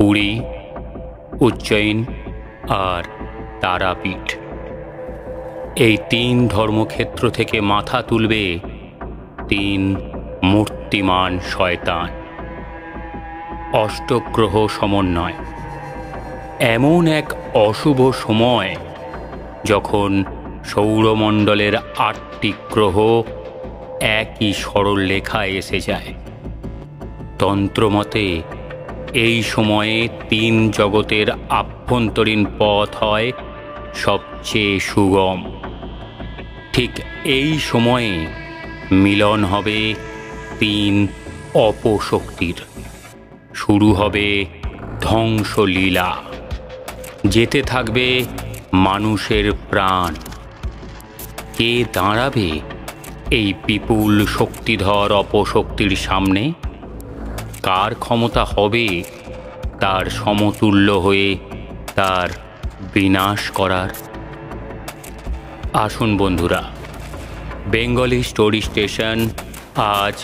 পুরী, উজ্জয়ন আর তারাপীঠ। এই তিন ধর্মক্ষেত্র থেকে মাথা তুলবে তিন মূর্তিমান শয়তান। অষ্টগ্রহ সমন্বয়। এমন এক অশুভ সময় যখন সৌরমণ্ডলের ৮টি গ্রহ একই সরল লেখায় এসে যায়। তন্ত্রমতে এই সময়ে তিন জগতের আভ্যন্তরীণ পথ হয় সবচেয়ে সুগম। ঠিক এই সময়ে মিলন হবে তিন অপশক্তির। শুরু হবে ধ্বংসলীলা। যেতে থাকবে মানুষের প্রাণ। কে দাঁড়াবে এই বিপুল শক্তিধর অপশক্তির সামনে? কার ক্ষমতা হবে তার সমতুল্য হয়ে তার বিনাশ করার? আসুন বন্ধুরা, বেঙ্গলি স্টোরি স্টেশন আজ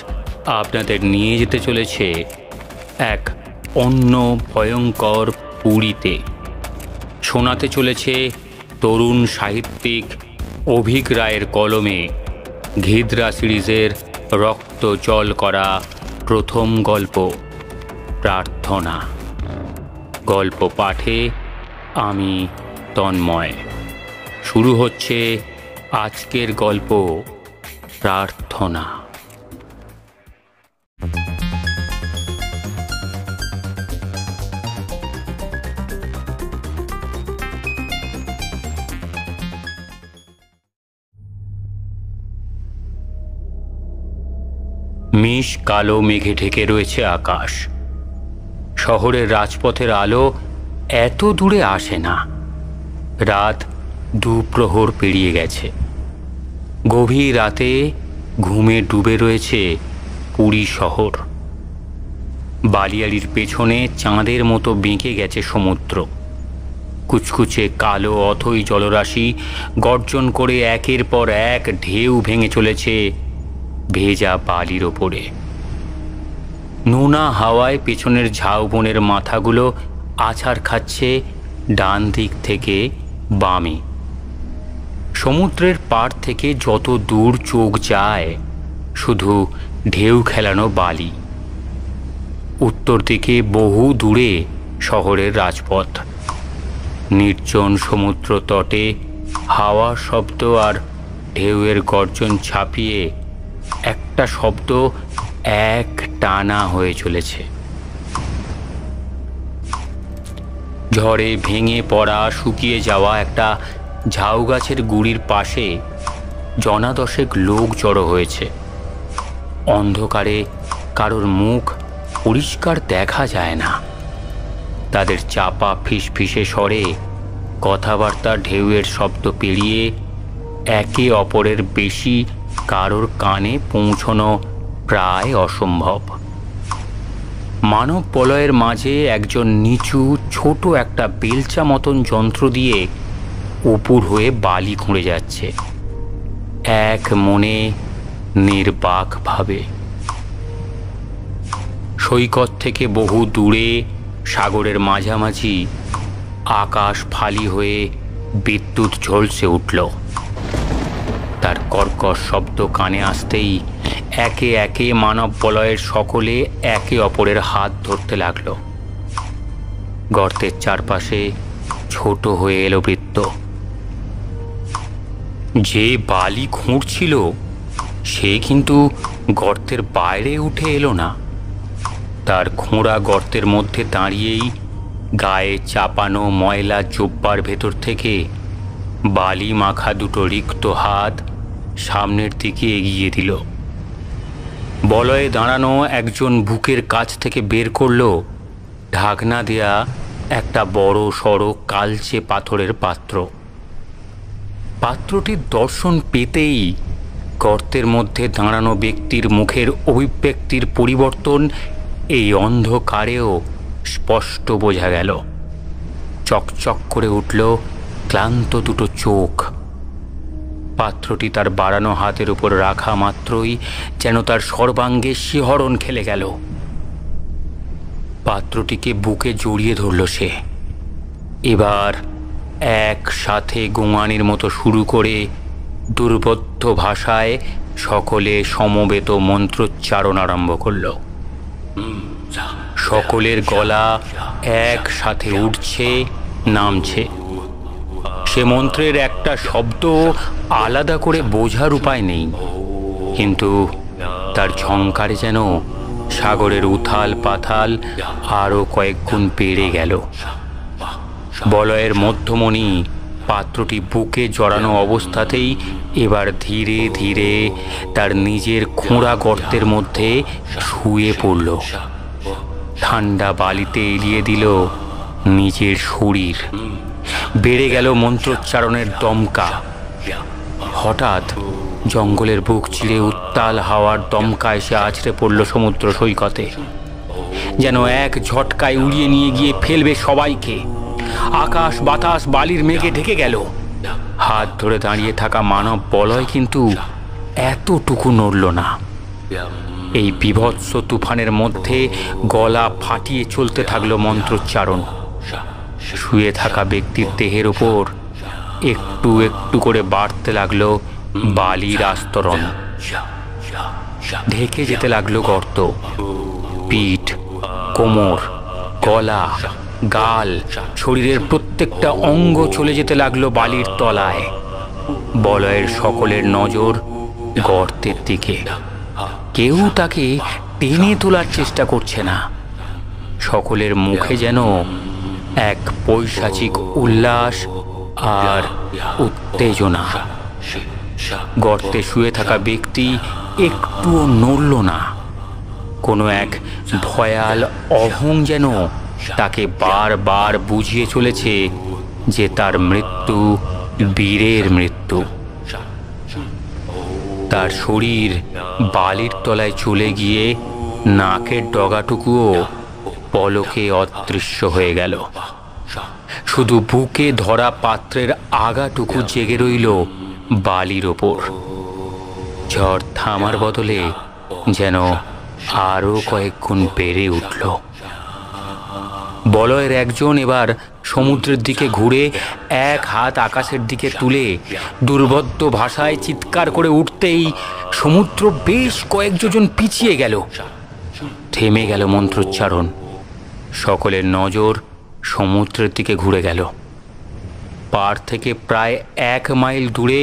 আপনাদের নিয়ে যেতে চলেছে এক অন্য ভয়ঙ্কর পুরীতে। শোনাতে চলেছে তরুণ সাহিত্যিক অভিক রায়ের কলমে ঘিদ্রা সিরিজের রক্ত জল করা প্রথম গল্প প্রার্থনা। গল্প পাঠে আমি তন্ময়। শুরু হচ্ছে আজকের গল্প প্রার্থনা। মিশ কালো মেঘে ঢেকে রয়েছে আকাশ। শহরের রাজপথের আলো এত দূরে আসে না। রাত দুপ্রহর পেরিয়ে গেছে। গভীর রাতে ঘুমে ডুবে রয়েছে পুরী শহর। বালিয়াড়ির পেছনে চাঁদের মতো বেঁকে গেছে সমুদ্র। কুচকুচে কালো অথই জলরাশি গর্জন করে একের পর এক ঢেউ ভেঙে চলেছে ভেজা বালির ওপরে। নোনা হাওয়ায় পেছনের ঝাউবনের মাথাগুলো আছাড় খাচ্ছে ডান দিক থেকে বামে। সমুদ্রের পাড় থেকে যত দূর চোখ যায় শুধু ঢেউ খেলানো বালি। উত্তর দিকে বহু দূরে শহরের রাজপথ। নির্জন সমুদ্র তটে হাওয়ার শব্দ আর ঢেউয়ের গর্জন ছাপিয়ে একটা শব্দ এক টানা হয়ে চলেছে। ঝড়ে ভেঙে পড়া শুকিয়ে যাওয়া একটা ঝাউ গাছের গুড়ির পাশে জনাদশেক লোক জড়ো হয়েছে। অন্ধকারে কারোর মুখ পরিষ্কার দেখা যায় না। তাদের চাপা ফিসফিসে স্বরে কথাবার্তা ঢেউয়ের শব্দ পেরিয়ে একে অপরের বেশি কারোর কানে পৌঁছনো প্রায় অসম্ভব। মানব বলয়ের মাঝে একজন নিচু ছোট একটা বেলচা মতন যন্ত্র দিয়ে উপুর হয়ে বালি খুঁড়ে যাচ্ছে, এক মনে নির্বাকভাবে। সৈকত থেকে বহু দূরে সাগরের মাঝামাঝি আকাশ ফালি হয়ে বিদ্যুৎ ঝলসে উঠল। তার কর্কশ শব্দ কানে আসতেই একে একে মানব বলয়ের সকলে একে অপরের হাত ধরতে লাগল। গর্তের চারপাশে ছোট হয়ে এলো বৃত্ত। যে বালি খুঁড়ছিল সে কিন্তু গর্তের বাইরে উঠে এলো না। তার খোঁড়া গর্তের মধ্যে দাঁড়িয়েই গায়ে চাপানো ময়লা জোব্বার ভেতর থেকে বালি মাখা দুটো রিক্ত হাত সামনের দিকে এগিয়ে দিল। বলয়ে দাঁড়ানো একজন বুকের কাছ থেকে বের করল ঢাকনা দেয়া একটা বড় সড়ো কালচে পাথরের পাত্র। পাত্রটির দর্শন পেতেই গর্তের মধ্যে দাঁড়ানো ব্যক্তির মুখের অভিব্যক্তির পরিবর্তন এই অন্ধকারেও স্পষ্ট বোঝা গেল। চকচক করে উঠল ক্লান্ত দুটো চোখ। পাত্রটি তার বাড়ানো হাতের উপর রাখা মাত্রই যেন তার সর্বাঙ্গে শিহরণ খেলে গেল। পাত্রটিকে বুকে জড়িয়ে ধরল সে। এবার একসাথে গোঙানির মতো শুরু করে দুর্বোধ্য ভাষায় সকলে সমবেত মন্ত্রোচ্চারণ আরম্ভ করল। সকলের গলা একসাথে উঠছে, নামছে। সে মন্ত্রের একটা শব্দ আলাদা করে বোঝার উপায় নেই, কিন্তু তার ঝংকারে যেন সাগরের উথাল পাথাল আরো কয়েক গুণ বেড়ে গেল। বলয়ের মধ্যমণি পাত্রটি বুকে জড়ানো অবস্থাতেই এবার ধীরে ধীরে তার নিজের খোঁড়া গর্তের মধ্যে শুয়ে পড়ল। ঠান্ডা বালিতে এলিয়ে দিল নিজের শরীর। বেড়ে গেল মন্ত্রোচ্চারণের দমকা। হঠাৎ জঙ্গলের বুক চিরে উত্তাল হাওয়ার দমকা এসে আছড়ে পড়ল সমুদ্র সৈকতে, যেন এক ঝটকায় উড়িয়ে নিয়ে গিয়ে ফেলবে সবাইকে। আকাশ বাতাস বালির মেঘে ঢেকে গেল। হাত ধরে দাঁড়িয়ে থাকা মানব বলয় কিন্তু এতটুকু নড়ল না। এই বিভৎস তুফানের মধ্যে গলা ফাটিয়ে চলতে থাকলো মন্ত্রোচ্চারণ। শুয়ে থাকা ব্যক্তির দেহের ওপর একটু একটু করে বাড়তে লাগলো বালির আস্তরণ। ঢেকে যেতে লাগলো গর্ত। পিঠ, কোমর, গলা, গাল, শরীরের প্রত্যেকটা অঙ্গ চলে যেতে লাগলো বালির তলায়। বলয়ের সকলের নজর গর্তের দিকে। কেউ তাকে টেনে তোলার চেষ্টা করছে না। সকলের মুখে যেন এক পৈশাচিক উল্লাস আর উত্তেজনা। গর্তে শুয়ে থাকা ব্যক্তি একটুও নড়ল না। কোনো এক ভয়াল অহং যেন তাকে বারবার বুঝিয়ে চলেছে যে তার মৃত্যু বীরের মৃত্যু। তার শরীর বালির তলায় চলে গিয়ে নাকের ডগাটুকুও পলকে অদৃশ্য হয়ে গেল। শুধু বুকে ধরা পাত্রের আগাটুকু জেগে রইল বালির ওপর। ঝড় থামার বদলে যেন আরো কয়েক গুণ বেড়ে উঠল। বলয়ের একজন এবার সমুদ্রের দিকে ঘুরে এক হাত আকাশের দিকে তুলে দুর্বোধ্য ভাষায় চিৎকার করে উঠতেই সমুদ্র বেশ কয়েক যোজন পিছিয়ে গেল। থেমে গেল মন্ত্রোচ্চারণ। সকলের নজর সমুদ্রের দিকে ঘুরে গেল। পার থেকে প্রায় 1 মাইল দূরে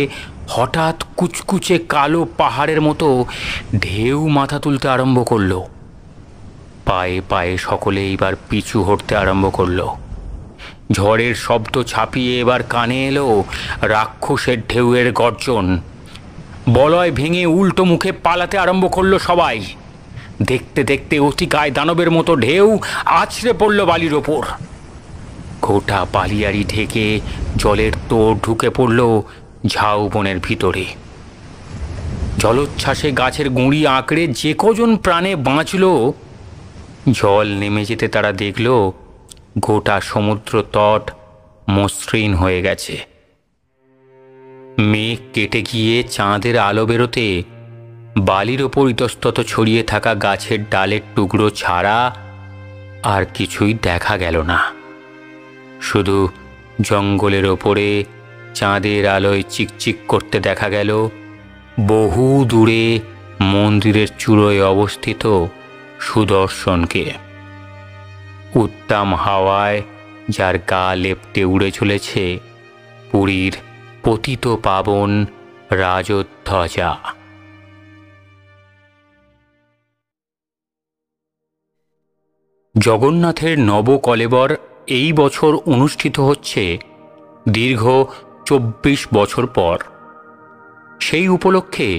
হঠাৎ কুচকুচে কালো পাহাড়ের মতো ঢেউ মাথা তুলতে আরম্ভ করল। পায়ে পায়ে সকলে এবার পিছু হটতে আরম্ভ করল। ঝড়ের শব্দ ছাপিয়ে এবার কানে এলো রাক্ষসের ঢেউয়ের গর্জন। বলয় ভেঙে উল্টো মুখে পালাতে আরম্ভ করলো সবাই। দেখতে দেখতে অতিকায় দানবের মতো ঢেউ আছড়ে পড়ল বালির ওপর। গোটা বালিয়াড়ি ঢেকে জলের তোড় ঢুকে পড়ল ঝাউবনের ভিতরে। জলোচ্ছ্বাসে গাছের গুঁড়ি আঁকড়ে যে কজন প্রাণে বাঁচল, জল নেমে যেতে তারা দেখল গোটা সমুদ্র তট মসৃণ হয়ে গেছে। মেঘ কেটে গিয়ে চাঁদের আলো বেরোতে বালির ওপর ইতস্তত ছড়িয়ে থাকা গাছের ডালের টুকরো ছাড়া আর কিছুই দেখা গেল না। শুধু জঙ্গলের ওপরে চাঁদের আলোয় চিকচিক করতে দেখা গেল বহু দূরে মন্দিরের চূড়োয় অবস্থিত সুদর্শনকে। উত্তাম হাওয়ায় যার গা লেপ্টে উড়ে চলেছে পুরীর পতিত পাবন রাজধ্বজা। জগন্নাথের নবকলেবর এই বছর অনুষ্ঠিত হচ্ছে দীর্ঘ 24 বছর পর। সেই উপলক্ষে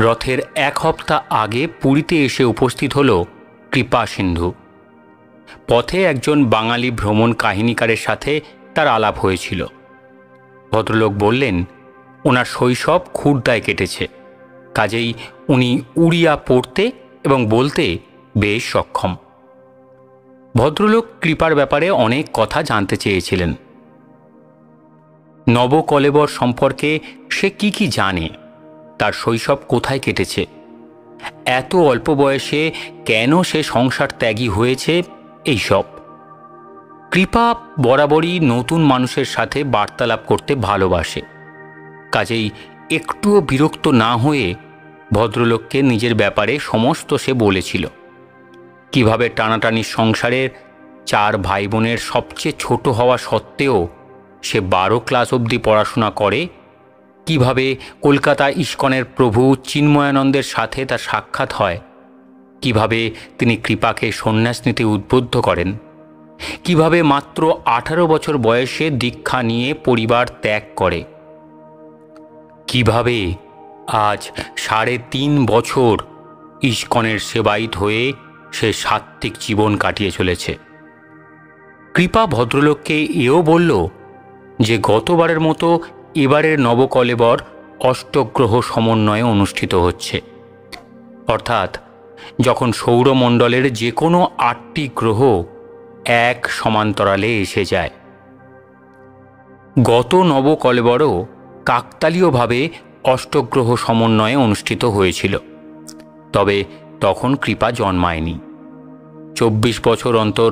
রথের 1 সপ্তাহ আগে পুরীতে এসে উপস্থিত হল কৃপা সিন্ধু। পথে একজন বাঙালি ভ্রমণ কাহিনীকারের সাথে তার আলাপ হয়েছিল। ভদ্রলোক বললেন ওনার শৈশব খুর্দায় কেটেছে, কাজেই উনি উড়িয়া পড়তে এবং বলতে বেশ সক্ষম। ভদ্রলোক কৃপার ব্যাপারে অনেক কথা জানতে চেয়েছিলেন। নবকলেবর সম্পর্কে সে কি জানে, তার শৈশব কোথায় কেটেছে, এত অল্প বয়সে কেন সে সংসার ত্যাগী হয়েছে, এইসব। কৃপা বরাবরই নতুন মানুষের সাথে বার্তালাপ করতে ভালোবাসে, কাজেই একটুও বিরক্ত না হয়ে ভদ্রলোককে নিজের ব্যাপারে সমস্ত সে বলেছিল। কিভাবে টানাটানির সংসারের 4 ভাই বোনের সবচেয়ে ছোট হওয়া সত্ত্বেও সে 12 ক্লাস অবধি পড়াশোনা করে, কিভাবে কলকাতা ইস্কনের প্রভু চিন্ময়ানন্দের সাথে তার সাক্ষাৎ হয়, কিভাবে তিনি কৃপাকে সন্ন্যাস নিতে উদ্বুদ্ধ করেন, কিভাবে মাত্র 18 বছর বয়সে দীক্ষা নিয়ে পরিবার ত্যাগ করে, কিভাবে আজ 3.5 বছর ইস্কনের সেবায়িত হয়ে সে সাত্ত্বিক জীবন কাটিয়ে চলেছে। কৃপা ভদ্রলোককে এও বলল যে গতবারের মতো এবারের নবকলেবর অষ্টগ্রহ সমন্বয়ে অনুষ্ঠিত হচ্ছে, অর্থাৎ যখন সৌরমণ্ডলের যে কোনো 8টি গ্রহ এক সমান্তরালে এসে যায়। গত নবকলেবরও কাকতালীয়ভাবে অষ্টগ্রহ সমন্বয়ে অনুষ্ঠিত হয়েছিল, তবে তখন কৃপা জন্মায়নি। 24 বছর অন্তর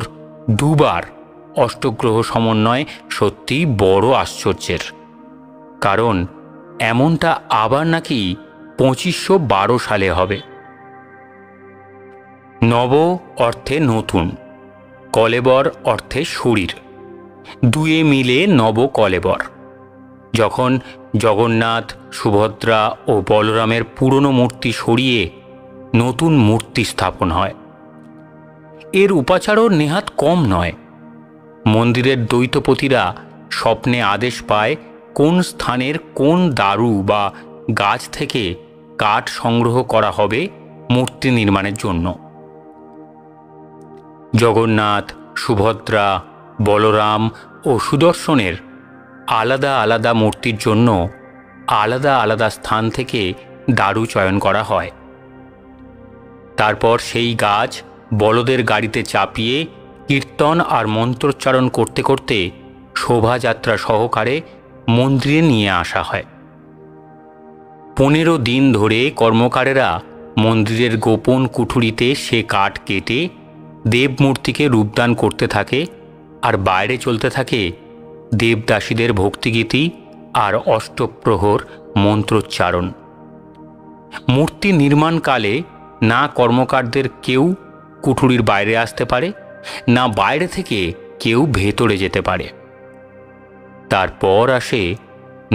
2 বার অষ্টগ্রহ সমন্বয় সত্যিই বড় আশ্চর্যের, কারণ এমনটা আবার নাকি 2512 সালে হবে। নব অর্থে নতুন, কলেবর অর্থে শরীর, দুয়ে মিলে নব কলেবর। যখন জগন্নাথ, সুভদ্রা ও বলরামের পুরনো মূর্তি সরিয়ে নতুন মূর্তি স্থাপন হয়, এর উপাচারও নেহাত কম নয়। মন্দিরের দ্বৈতপতিরা স্বপ্নে আদেশ পায় কোন স্থানের কোন দারু বা গাছ থেকে কাঠ সংগ্রহ করা হবে মূর্তি নির্মাণের জন্য। জগন্নাথ, সুভদ্রা, বলরাম ও সুদর্শনের আলাদা আলাদা মূর্তির জন্য আলাদা আলাদা স্থান থেকে দারু চয়ন করা হয়। তারপর সেই গাছ বলদের গাড়িতে চাপিয়ে কীর্তন আর মন্ত্রোচ্চারণ করতে করতে শোভাযাত্রা সহকারে মন্দিরে নিয়ে আসা হয়। 15 দিন ধরে কর্মকারেরা মন্দিরের গোপন কুঠুরিতে সে কাঠ কেটে দেবমূর্তিকে রূপদান করতে থাকে, আর বাইরে চলতে থাকে দেবদাসীদের ভক্তিগীতি আর অষ্টপ্রহর মন্ত্রোচ্চারণ। মূর্তি নির্মাণকালে না কর্মকারদের কেউ কুঠুরির বাইরে আসতে পারে, না বাইরে থেকে কেউ ভেতরে যেতে পারে। তারপর আসে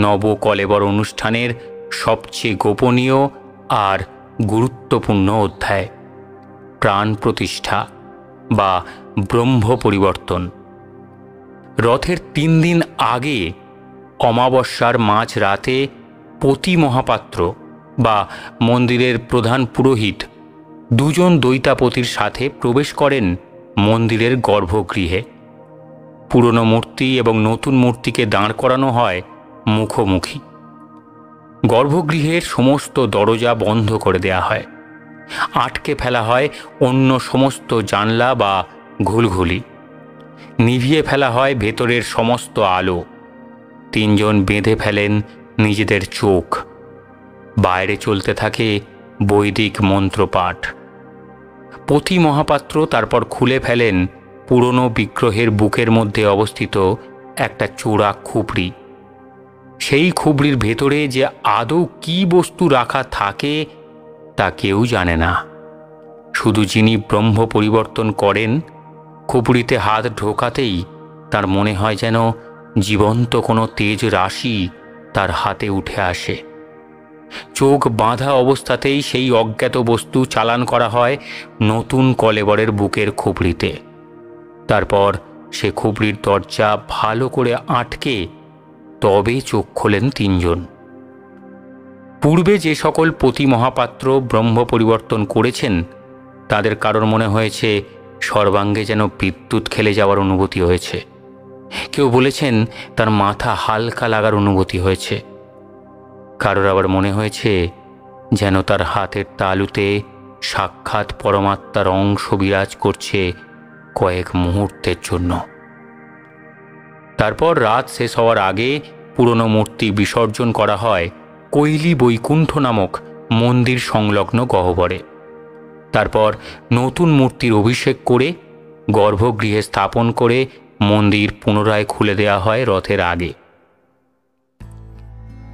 নবকলেবর অনুষ্ঠানের সবচেয়ে গোপনীয় আর গুরুত্বপূর্ণ অধ্যায়, প্রাণ প্রতিষ্ঠা বা ব্রহ্ম পরিবর্তন। রথের 3 দিন আগে অমাবস্যার মাঝ রাতে পতি মহাপাত্র বা মন্দিরের প্রধান পুরোহিত 2 জন দৈতাপতির সাথে প্রবেশ করেন মন্দিরের গর্ভগৃহে। পুরনো মূর্তি এবং নতুন মূর্তিকে দাঁড় করানো হয় মুখোমুখি। গর্ভগৃহের সমস্ত দরজা বন্ধ করে দেয়া হয়, আটকে ফেলা হয় অন্য সমস্ত জানলা বা ঘুলঘুলি, নিভিয়ে ফেলা হয় ভেতরের সমস্ত আলো। 3 জন বেঁধে ফেলেন নিজেদের চোখ। বাইরে চলতে থাকে বৈদিক মন্ত্রপাঠ। পতি মহাপাত্র তারপর খুলে ফেলেন পুরনো বিগ্রহের বুকের মধ্যে অবস্থিত একটা চোরা খুপড়ি। সেই খুপড়ির ভেতরে যে আদৌ কী বস্তু রাখা থাকে তা কেউ জানে না। শুধু যিনি ব্রহ্ম পরিবর্তন করেন, খুপড়িতে হাত ঢোকাতেই তার মনে হয় যেন জীবন্ত কোনো তেজ রাশি তার হাতে উঠে আসে। চোখ বাঁধা অবস্থাতেই সেই অজ্ঞাত বস্তু চালান করা হয় নতুন কলেবরের বুকের খুপড়িতে। তারপর সে খুপড়ির দরজা ভালো করে আটকে তবে চোখ খোলেন 3 জন। পূর্বে যে সকল পতি মহাপাত্র ব্রহ্ম পরিবর্তন করেছেন তাদের কারোর মনে হয়েছে সর্বাঙ্গে যেন বিদ্যুৎ খেলে যাওয়ার অনুভূতি হয়েছে। কেউ বলেছেন তার মাথা হালকা লাগার অনুভূতি হয়েছে। কারোর আবার মনে হয়েছে যেন তার হাতের তালুতে সাক্ষাৎ পরমাত্মার অংশ বিরাজ করছে কয়েক মুহূর্তের জন্য। তারপর রাত শেষ হওয়ার আগে পুরনো মূর্তি বিসর্জন করা হয় কৈলি বৈকুণ্ঠ নামক মন্দির সংলগ্ন গহ্বরে। তারপর নতুন মূর্তির অভিষেক করে গর্ভগৃহে স্থাপন করে মন্দির পুনরায় খুলে দেওয়া হয় রথের আগে।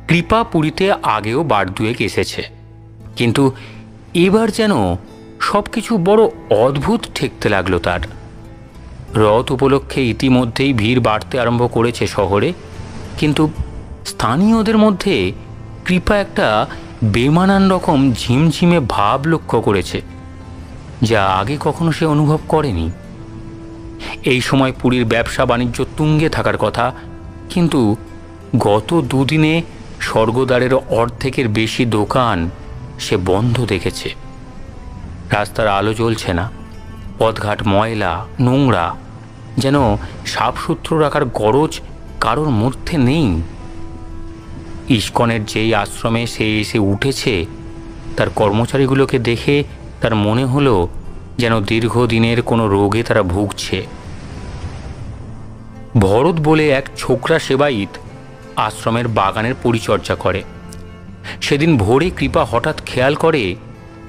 কৃপা পুরীতে আগেও বার দুয়েক এসেছে, কিন্তু এবার যেন সব কিছু বড় অদ্ভুত ঠেকতে লাগলো তার। রথ উপলক্ষে ইতিমধ্যেই ভিড় বাড়তে আরম্ভ করেছে শহরে, কিন্তু স্থানীয়দের মধ্যে কৃপা একটা বেমানান রকম ঝিমঝিমে ভাব লক্ষ্য করেছে, যা আগে কখনো সে অনুভব করেনি। এই সময় পুরীর ব্যবসা বাণিজ্য তুঙ্গে থাকার কথা, কিন্তু গত দুদিনে স্বর্গদ্বারের অর্ধেকের বেশি দোকান সে বন্ধ দেখেছে। রাস্তার আলো জ্বলছে না, পথঘাট ময়লা নোংরা, যেন সাফসুতরো রাখার গরজ কারোর মধ্যে নেই। ইস্কনের যেই আশ্রমে সে এসে উঠেছে, তার কর্মচারীগুলোকে দেখে তার মনে হলো যেন দীর্ঘদিনের কোনো রোগে তারা ভুগছে। ভরত বলে এক ছোকরা সেবায়িত আশ্রমের বাগানের পরিচর্যা করে। সেদিন ভোরে কৃপা হঠাৎ খেয়াল করে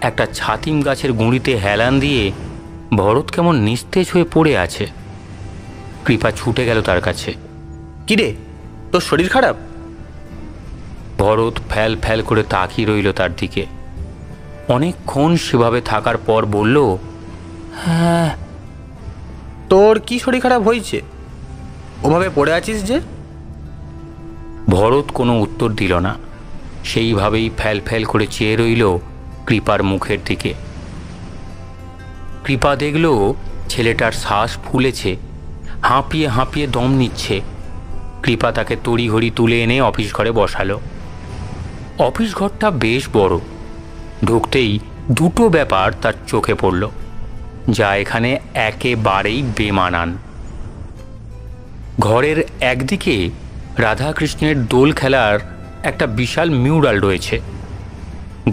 একটা ছাতিম গাছের গুঁড়িতে হেলান দিয়ে ভরত কেমন নিস্তেজ হয়ে পড়ে আছে। কৃপা ছুটে গেল তার কাছে। কিরে, তোর শরীর খারাপ? ভরত ফ্যাল ফ্যাল করে তাকিয়ে রইল তার দিকে। অনেকক্ষণ সেভাবে থাকার পর বলল, হ্যাঁ। তোর কি শরীর খারাপ হয়েছে? ওভাবে পড়ে আছিস যে? ভরত কোনো উত্তর দিল না, সেইভাবেই ফ্যাল ফ্যাল করে চেয়ে রইল কৃপার মুখের দিকে। কৃপা দেখল ছেলেটার শ্বাস ফুলেছে, হাঁপিয়ে হাঁপিয়ে দম নিচ্ছে। কৃপা তাকে তড়িঘড়ি তুলে এনে অফিস ঘরে বসালো। অফিস ঘরটা বেশ বড়। ঢুকতেই দুটো ব্যাপার তার চোখে পড়ল, যা এখানে একেবারেই বেমানান। ঘরের একদিকে রাধাকৃষ্ণের দোল খেলার একটা বিশাল মিউরাল রয়েছে।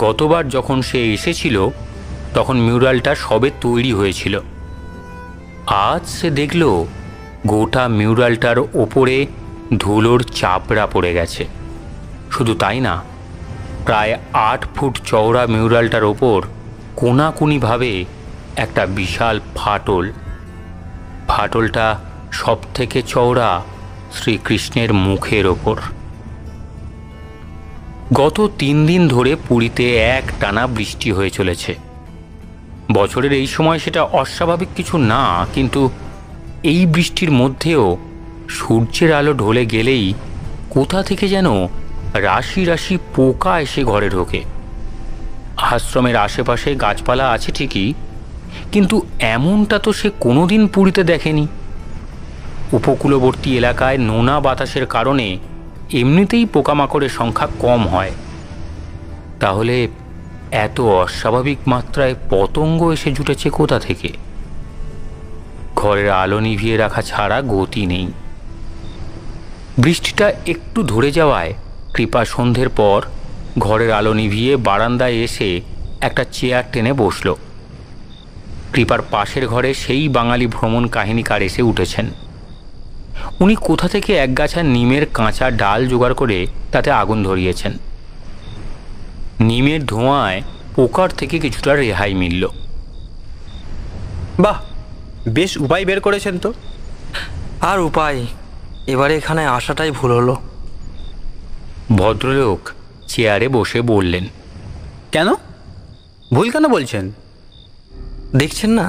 গতবার যখন সে এসেছিল তখন মিউরালটা সবে তৈরি হয়েছিল। আজ সে দেখল গোটা মিউরালটার ওপরে ধুলোর চাপড়া পড়ে গেছে। শুধু তাই না, প্রায় 8 ফুট চওড়া মিউরালটার ওপর কোনাকুনিভাবে একটা বিশাল ফাটল। ফাটলটা সব থেকে চওড়া শ্রীকৃষ্ণের মুখের ওপর। গত 3 দিন ধরে পুরীতে একটানা বৃষ্টি হয়ে চলেছে। বছরের এই সময় সেটা অস্বাভাবিক কিছু না, কিন্তু এই বৃষ্টির মধ্যেও সূর্যের আলো ঢলে গেলেই কোথা থেকে যেন রাশি রাশি পোকা এসে ঘরে ঢোকে। আশ্রমের আশেপাশে গাছপালা আছে ঠিকই, কিন্তু এমনটা তো সে কোনোদিন পুরীতে দেখেনি। উপকূলবর্তী এলাকায় নোনা বাতাসের কারণে এমনিতেই পোকামাকড়ের সংখ্যা কম হয়, তাহলে এত অস্বাভাবিক মাত্রায় পতঙ্গ এসে জুটেছে কোথা থেকে? ঘরের আলো নিভিয়ে রাখা ছাড়া গতি নেই। বৃষ্টিটা একটু ধরে যাওয়ায় কৃপা সন্ধ্যের পর ঘরের আলো নিভিয়ে বারান্দায় এসে একটা চেয়ার টেনে বসল। কৃপার পাশের ঘরে সেই বাঙালি ভ্রমণ কাহিনীকার এসে উঠেছেন। উনি কোথা থেকে একগাছা নিমের কাঁচা ডাল জোগাড় করে তাতে আগুন ধরিয়েছেন। নিমের ধোঁয়ায় পোকার থেকে কিছুটা রেহাই মিলল। বাহ, বেশ উপায় বের করেছেন তো। আর উপায়, এবারে এখানে আসাটাই ভুল হলো। ভদ্রলোক চেয়ারে বসে বললেন। কেন? ভুল কেন বলছেন? দেখছেন না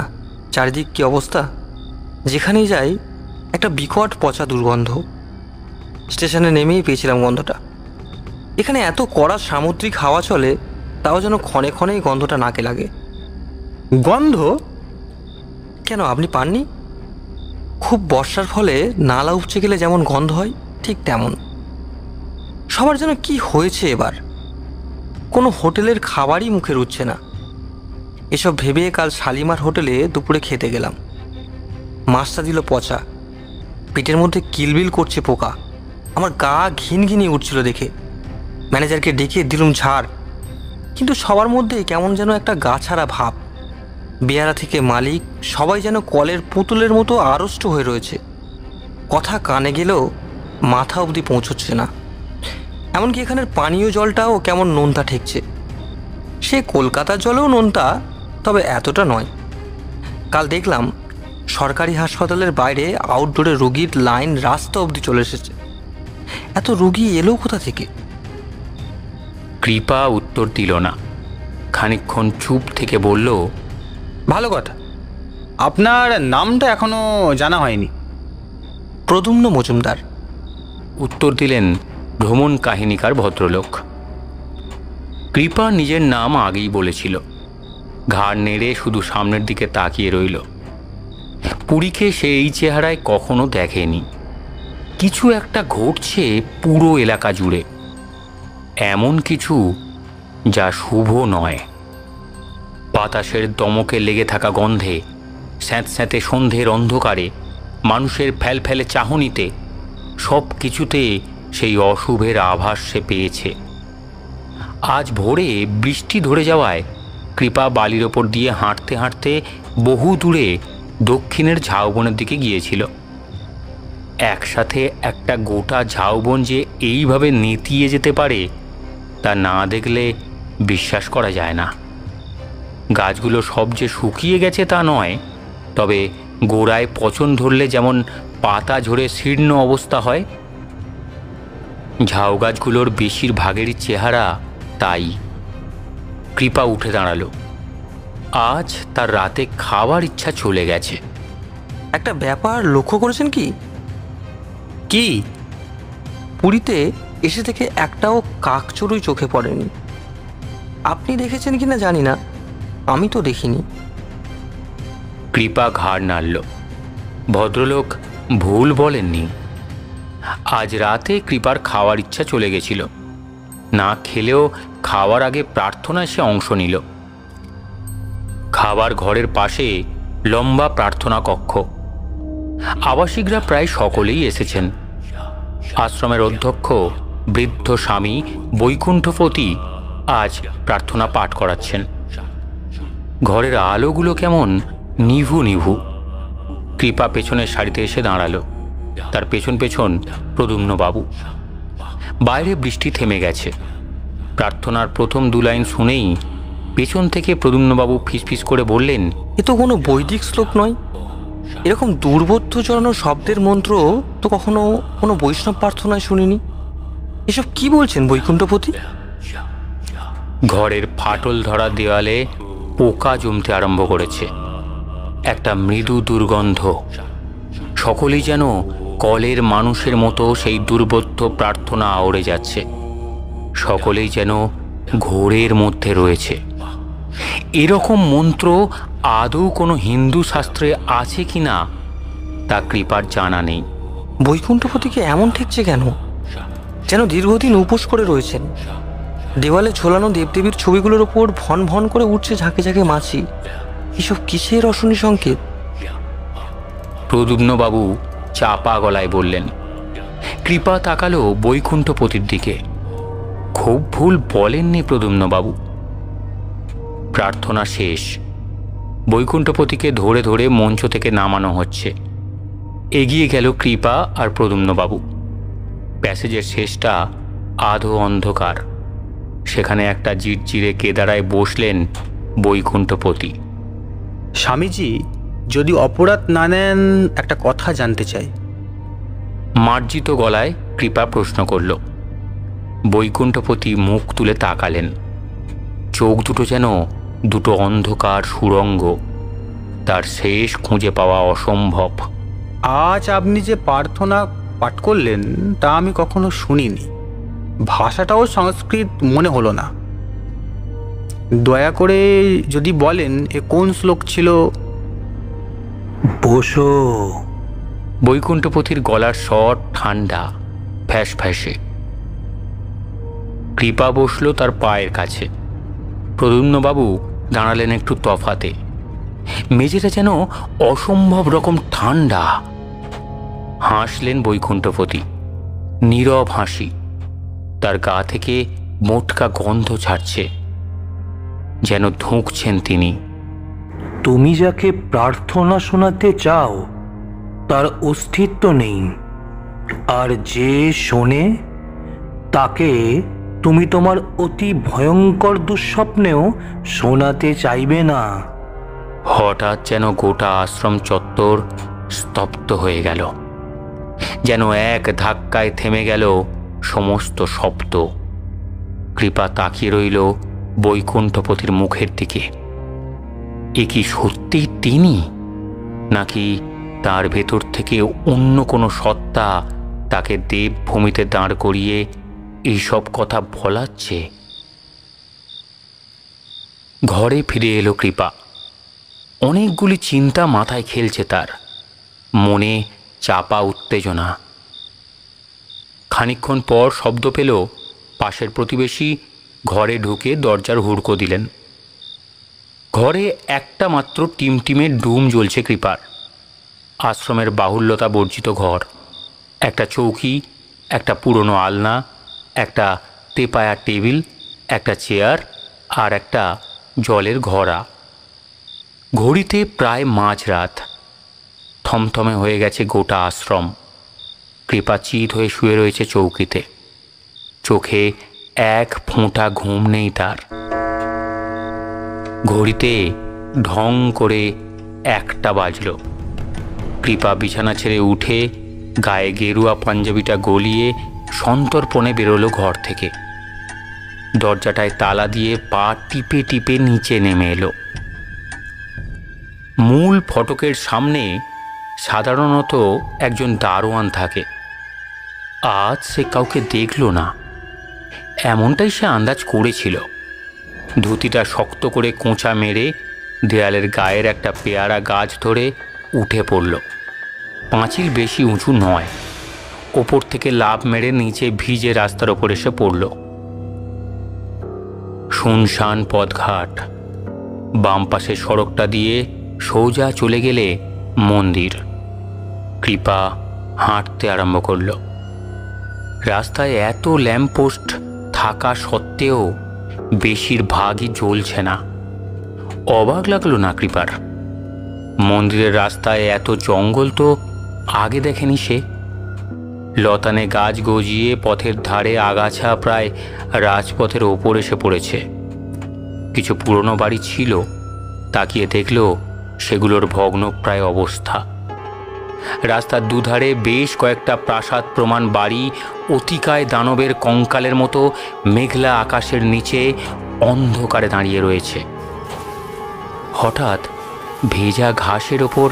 চারিদিক কী অবস্থা? যেখানেই যাই একটা বিকট পচা দুর্গন্ধ। স্টেশনে নেমেই পেয়েছিলাম গন্ধটা। এখানে এত কড়া সামুদ্রিক হাওয়া চলে, তাও যেন ক্ষণে ক্ষণেই গন্ধটা নাকে লাগে। গন্ধ? কেন, আপনি পাননি? খুব বর্ষার ফলে নালা উপচে গেলে যেমন গন্ধ হয়, ঠিক তেমন। সবার যেন কি হয়েছে এবার, কোনো হোটেলের খাবারই মুখে রুচছে না। এসব ভেবে কাল শালিমার হোটেলে দুপুরে খেতে গেলাম। মাছটা দিল পচা, পেটের মধ্যে কিলবিল করছে পোকা। আমার গা ঘিন ঘিনিয়ে উঠছিল দেখে। ম্যানেজারকে ডেকে দিলুম ঝাড়, কিন্তু সবার মধ্যেই কেমন যেন একটা গা ছাড়া ভাব। বেয়ারা থেকে মালিক সবাই যেন কলের পুতুলের মতো আড়ষ্ট হয়ে রয়েছে। কথা কানে গেলেও মাথা অবধি পৌঁছচ্ছে না। এমনকি এখানের পানীয় জলটাও কেমন নোনতা ঠেকছে। সে কলকাতার জলেও নোনতা, তবে এতটা নয়। কাল দেখলাম সরকারি হাসপাতালের বাইরে আউটডোরে রুগীর লাইন রাস্তা অবধি চলে এসেছে। এত রুগী এলো কোথা থেকে? কৃপা উত্তর দিল না। খানিকক্ষণ চুপ থেকে বলল, ভালো কথা, আপনার নামটা এখনো জানা হয়নি। প্রদ্যুম্ন মজুমদার। উত্তর দিলেন ভ্রমণ কাহিনীকার ভদ্রলোক। কৃপা নিজের নাম আগেই বলেছিল। ঘাড় নেড়ে শুধু সামনের দিকে তাকিয়ে রইল। পুরীকে সে এই চেহারায় কখনো দেখেনি। কিছু একটা ঘটছে পুরো এলাকা জুড়ে, এমন কিছু যা শুভ নয়। বাতাসের দমকে লেগে থাকা গন্ধে, স্যাঁতস্যাঁতে সন্ধ্যের অন্ধকারে, মানুষের ফ্যালফ্যালে চাহনিতে, সব কিছুতে সেই অশুভের আভাস সে পেয়েছে। আজ ভোরে বৃষ্টি ধরে যাওয়ায় কৃপা বালির ওপর দিয়ে হাঁটতে হাঁটতে বহু দূরে দক্ষিণের ঝাউবনের দিকে গিয়েছিল। একসাথে একটা গোটা ঝাউবন যে এইভাবে নেতিয়ে যেতে পারে তা না দেখলে বিশ্বাস করা যায় না। গাছগুলো সব যে শুকিয়ে গেছে তা নয়, তবে গোড়ায় পচন ধরলে যেমন পাতা ঝরে শীর্ণ অবস্থা হয়, ঝাউ গাছগুলোর বেশিরভাগেরই চেহারা তাই। কৃপা উঠে দাঁড়ালো। আজ তার রাতে খাওয়ার ইচ্ছা চলে গেছে। একটা ব্যাপার লক্ষ্য করেছেন কি? কি? পুরীতে এসে থেকে একটাও কাকচড়ুই চোখে পড়েনি। আপনি দেখেছেন কিনা জানি না, আমি তো দেখিনি। কৃপা ঘাড় নাড়ল। ভদ্রলোক ভুল বলেননি। আজ রাতে কৃপার খাওয়ার ইচ্ছা চলে গেছিল। না খেলেও খাওয়ার আগে প্রার্থনায় সে অংশ নিল। খাবার ঘরের পাশে লম্বা প্রার্থনা কক্ষ। আবাসিকরা প্রায় সকলেই এসেছেন। আশ্রমের অধ্যক্ষ বৃদ্ধ স্বামী বৈকুণ্ঠপতি আজ প্রার্থনা পাঠ করাচ্ছেন। ঘরের আলোগুলো কেমন নিভু নিভু। কৃপা পেছনের সারিতে এসে দাঁড়ালো। তার পেছন পেছন প্রদ্যুম্নবাবু। বাইরে বৃষ্টি থেমে গেছে। প্রার্থনার প্রথম দু লাইন শুনেই পেছন থেকে প্রদ্যুম্নবাবু ফিসফিস করে বললেন, এ তো কোনো বৈদিক শ্লোক নয়। এরকম দুর্বোধ্য জড়ানো শব্দের মন্ত্র তো কখনো কোনো বৈষ্ণব প্রার্থনায় শুনিনি। এসব কি বলছেন বৈকুণ্ঠপতি? ঘরের ফাটল ধরা দেওয়ালে পোকা জমতে আরম্ভ করেছে। একটা মৃদু দুর্গন্ধ। সকলেই যেন কলের মানুষের মতো সেই দুর্বোধ্য প্রার্থনা আওড়ে যাচ্ছে। সকলেই যেন ঘোরের মধ্যে রয়েছে। এরকম মন্ত্র আদৌ কোনো হিন্দু শাস্ত্রে আছে কি না তা কৃপার জানা নেই। বৈকুণ্ঠপতিকে এমন ঠেকছে কেন? যেন দীর্ঘদিন উপোস করে রয়েছেন। দেওয়ালে ঝোলানো দেবদেবীর ছবিগুলোর ওপর ভন ভন করে উঠছে ঝাঁকে ঝাঁকে মাছি। এসব কিসের অশনি সংকেত? প্রদ্যুম্নবাবু চাপা গলায় বললেন। কৃপা তাকালো বৈকুণ্ঠপতির দিকে। খুব ভুল বলেননি প্রদ্যুম্নবাবু। প্রার্থনা শেষ। বৈকুণ্ঠপতিকে ধরে ধরে মঞ্চ থেকে নামানো হচ্ছে। এগিয়ে গেল কৃপা আর প্রদ্যুম্নবাবু। প্যাসেজের শেষটা আধো অন্ধকার। সেখানে একটা জিরজিরে কেদারায় বসলেন বৈকুণ্ঠপতি। স্বামীজি, যদি অপরাধ না নেন, একটা কথা জানতে চাই। মার্জিত গলায় কৃপা প্রশ্ন করল। বৈকুণ্ঠপতি মুখ তুলে তাকালেন। চোখ দুটো যেন দুটো অন্ধকার সুড়ঙ্গ। তার শেষ খুঁজে পাওয়া অসম্ভব। আজ আপনি যে প্রার্থনা পাঠ করলেন তা আমি কখনো শুনিনি। ভাষাটাও সংস্কৃত মনে হলো না। দয়া করে যদি বলেন এ কোন শ্লোক ছিল? বসো। বৈকুণ্ঠপতির গলার স্বর ঠান্ডা, ফ্যাস ফ্যাসে। কৃপা বসল তার পায়ের কাছে। প্রদ্যুম্নবাবু দাঁড়ালেন একটু তফাতে। মেঝেটা যেন অসম্ভব রকম ঠান্ডা। হাসলেন বৈকুণ্ঠপতি, নীরব হাসি। তার গা থেকে মোটকা গন্ধ ছাড়ছে, যেন ধুঁকছেন তিনি। তুমি যাকে প্রার্থনা শোনাতে চাও তার অস্তিত্ব নেই, আর যে শোনে তাকে তুমি তোমার অতি ভয়ঙ্কর দুঃস্বপ্নেও শোনাতে চাইবে না। হঠাৎ যেন গোটা আশ্রম চত্বর স্তব্ধ হয়ে গেল, যেন এক ধাক্কায় থেমে গেল সমস্ত শব্দ। কৃপা তাকিয়ে রইল বৈকুণ্ঠপতির মুখের দিকে। এ কি সত্যি তিনি, নাকি তার ভেতর থেকে অন্য কোনো সত্তা তাকে দেবভূমিতে দাঁড় করিয়ে এইসব কথা বলাচ্ছে? ঘরে ফিরে এলো কৃপা। অনেকগুলি চিন্তা মাথায় খেলছে তার, মনে চাপা উত্তেজনা। খানিকক্ষণ পর শব্দ পেল। পাশের প্রতিবেশী ঘরে ঢুকে দরজার হুড়কো দিলেন। ঘরে একটা মাত্র টিমটিমে ডুম জ্বলছে কৃপার। আশ্রমের বাহুল্যতা বর্জিত ঘর। একটা চৌকি, একটা পুরনো আলনা, একটা তেপায়া টেবিল, একটা চেয়ার আর একটা জলের ঘড়া। ঘড়িতে প্রায় মাঝরাত। থমথমে হয়ে গেছে গোটা আশ্রম। কৃপা চিত হয়ে শুয়ে রয়েছে চৌকিতে। চোখে এক ফোঁটা ঘুম নেই তার। ঘড়িতে ঢং করে 1টা বাজল। কৃপা বিছানা ছেড়ে উঠে গায়ে গেরুয়া পাঞ্জাবিটা গলিয়ে সন্তর্পণে বেরোলো ঘর থেকে। দরজাটায় তালা দিয়ে পা টিপে টিপে নিচে নেমে এলো। মূল ফটকের সামনে সাধারণত একজন দারোয়ান থাকে। আজ সে কাউকে দেখল না, এমনটাই সে আন্দাজ করেছিল। ধুতিটা শক্ত করে কোঁচা মেরে দেয়ালের গায়ের একটা পেয়ারা গাছ ধরে উঠে পড়ল। পাঁচিল বেশি উঁচু নয়। ওপর থেকে লাফ মেরে নিচে ভিজে রাস্তার ওপর এসে পড়ল। শুনশান পথঘাট। বাম পাশে সড়কটা দিয়ে সোজা চলে গেলে মন্দির। কৃপা হাঁটতে আরম্ভ করল। রাস্তায় এত ল্যাম্পপোস্ট থাকা সত্ত্বেও বেশিরভাগই জ্বলছে না। অবাক লাগলো না কৃপার। মন্দিরের রাস্তায় এত জঙ্গল তো আগে দেখেনি সে। লতানে গাছ গজিয়ে পথের ধারে আগাছা প্রায় রাজপথের ওপর এসে পড়েছে। কিছু পুরনো বাড়ি ছিল, তাকিয়ে দেখল সেগুলোর ভগ্নপ্রায় অবস্থা। রাস্তার দুধারে বেশ কয়েকটা প্রাসাদ প্রমাণ বাড়ি অতিকায় দানবের কঙ্কালের মতো মেঘলা আকাশের নিচে অন্ধকারে দাঁড়িয়ে রয়েছে। হঠাৎ ভেজা ঘাসের ওপর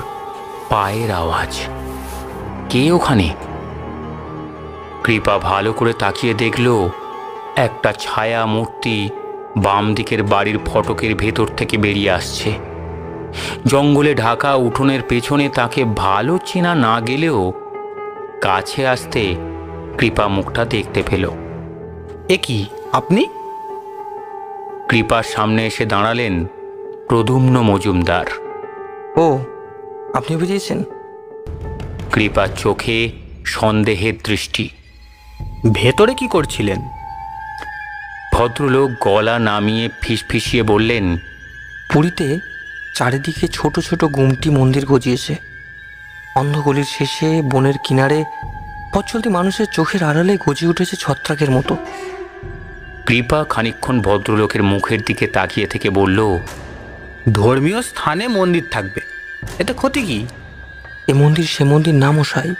পায়ের আওয়াজ। কে ওখানে? কৃপা ভালো করে তাকিয়ে দেখল একটা ছায়া মূর্তি বাম দিকের বাড়ির ফটকের ভেতর থেকে বেরিয়ে আসছে। জঙ্গলে ঢাকা উঠোনের পেছনে তাকে ভালো চেনা না গেলেও কাছে আসতে কৃপা মুখটা দেখতে পেল। এ কি, আপনি? কৃপার সামনে এসে দাঁড়ালেন প্রদ্যুম্ন মজুমদার। ও, আপনি বুঝিয়েছেন? কৃপার চোখে সন্দেহের দৃষ্টি। ভেতরে কি করছিলেন? ভদ্রলোক গলা নামিয়ে ফিসফিসিয়ে বললেন, পুরীতে চারিদিকে ছোট ছোট গুমটি মন্দির গজিয়েছে। অন্ধগলির শেষে বনের কিনারে পথচলতি মানুষের চোখের আড়ালে গজিয়ে উঠেছে ছত্রাকের মতো। কৃপা খানিকক্ষণ ভদ্রলোকের মুখের দিকে তাকিয়ে থেকে বলল, ধর্মীয় স্থানে মন্দির থাকবে, এতে ক্ষতি কি? এ মন্দির সে মন্দির না মশাই।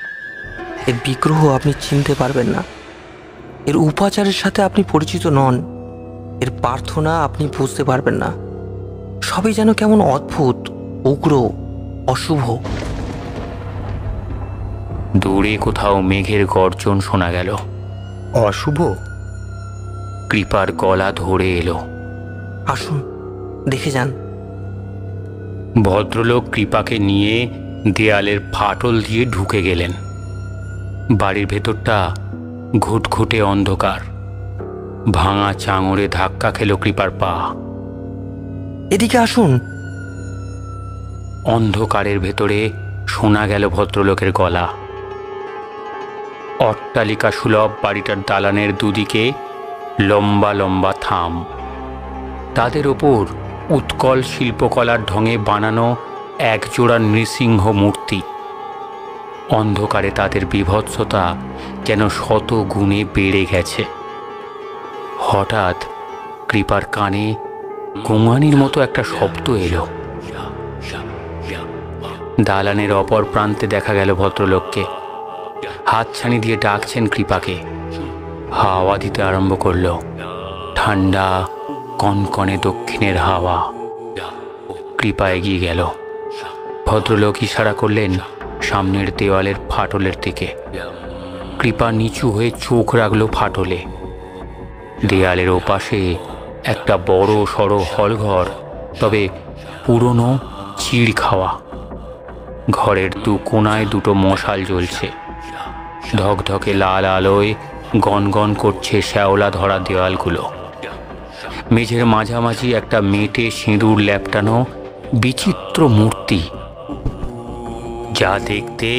এর বিগ্রহ আপনি চিনতে পারবেন না, এর উপাচারের সাথে আপনি পরিচিত নন, এর প্রার্থনা আপনি বুঝতে পারবেন না। সবই যেন কেমন অদ্ভুত, উগ্র, অশুভ। দূরে কোথাও মেঘের গর্জন শোনা গেল। অশুভ? কৃপার গলা ধরে এলো। আসুন, দেখে যান। ভদ্রলোক কৃপাকে নিয়ে দেয়ালের ফাটল দিয়ে ঢুকে গেলেন। বাড়ির ভেতরটা ঘুটঘুটে অন্ধকার। ভাঙা চাঙড়ে ধাক্কা খেল কৃপার পা। এদিকে আসুন। অন্ধকারের ভেতরে শোনা গেল ভদ্রলোকের গলা। অট্টালিকা সুলভ বাড়িটার দালানের দুদিকে লম্বা লম্বা থাম। তাদের ওপর উৎকল শিল্পকলার ঢঙে বানানো একজোড়া নৃসিংহ মূর্তি। অন্ধকারে তাদের বীভৎসতা যেন শত গুণে বেড়ে গেছে। হঠাৎ কৃপার কানে গোঙানির মতো একটা শব্দ এলো। দালানের অপর প্রান্তে দেখা গেল ভদ্রলোককে। হাতছানি দিয়ে ডাকছেন কৃপাকে। হাওয়া দিতে আরম্ভ করলো, ঠান্ডা কনকনে দক্ষিণের হাওয়া। কৃপা এগিয়ে গেল। ভদ্রলোক ইশারা করলেন সামনের দেওয়ালের ফাটলের দিকে। কৃপা নিচু হয়ে চোখ রাখল ফাটলে। দেয়ালের ওপাশে একটা বড় সড়ো হলঘর, তবে পুরনো, চিড় খাওয়া। ঘরের দু কোনায় দুটো মশাল জ্বলছে। ধকধকে লাল আলোয় গনগন করছে শ্যাওলা ধরা দেওয়ালগুলো। মেঝের মাঝামাঝি একটা মেটে সিঁদুর ল্যাপটানো বিচিত্র মূর্তি, যা দেখতে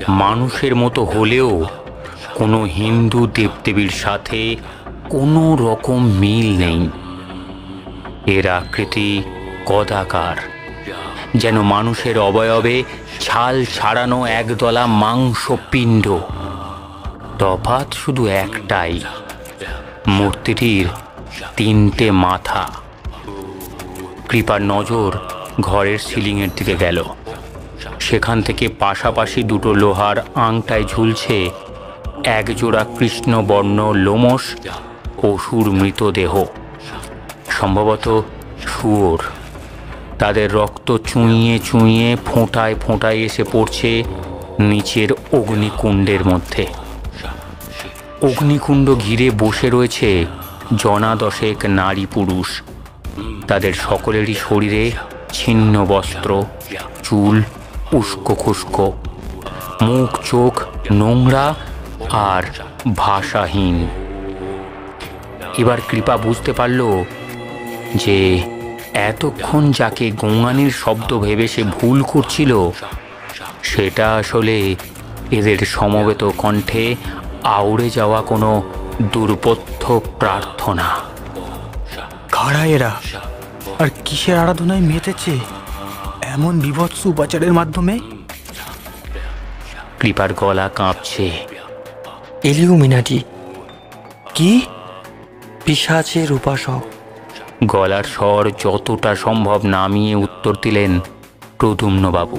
মানুষের মতো হলেও কোনো হিন্দু দেবদেবীর সাথে কোনো রকম মিল নেই। এর আকৃতি কদাকার, যেন মানুষের অবয়বে ছাল ছাড়ানো একদলা মাংসপিণ্ড। তফাৎ শুধু একটাই, মূর্তিটির 3টে মাথা। কৃপার নজর ঘরের সিলিংয়ের দিকে গেল। সেখান থেকে পাশাপাশি দুটো লোহার আংটায় ঝুলছে একজোড়া কৃষ্ণবর্ণ লোমশ পশুর মৃতদেহ, সম্ভবত শুয়োর। তাদের রক্ত চুঁইয়ে চুঁইয়ে ফোঁটায় ফোঁটায় এসে পড়ছে নিচের অগ্নিকুণ্ডের মধ্যে। অগ্নিকুণ্ড ঘিরে বসে রয়েছে জনা দশেক নারী পুরুষ। তাদের সকলেরই শরীরে ছিন্ন বস্ত্র, চুল উস্কো খুস্কো, মুখ চোখ নোংরা আর ভাষাহীন। এবার কৃপা বুঝতে পারল যে এতক্ষণ যাকে গৌঙানির শব্দ ভেবে সে ভুল করছিল, সেটা আসলে এদের সমবেত কণ্ঠে আউড়ে যাওয়া কোনো দুর্বোধ্য প্রার্থনা। কারা এরা, আর কিসের আরাধনায় মেতেছে এমন বিভৎস উপাচারের মাধ্যমে? কৃপার গলা কাঁপছে। ইলিউমিনাটি, কি? পিশাচের উপাসক। গলার স্বর যতটা সম্ভব নামিয়ে উত্তর দিলেন প্রদ্যুম্নবাবু।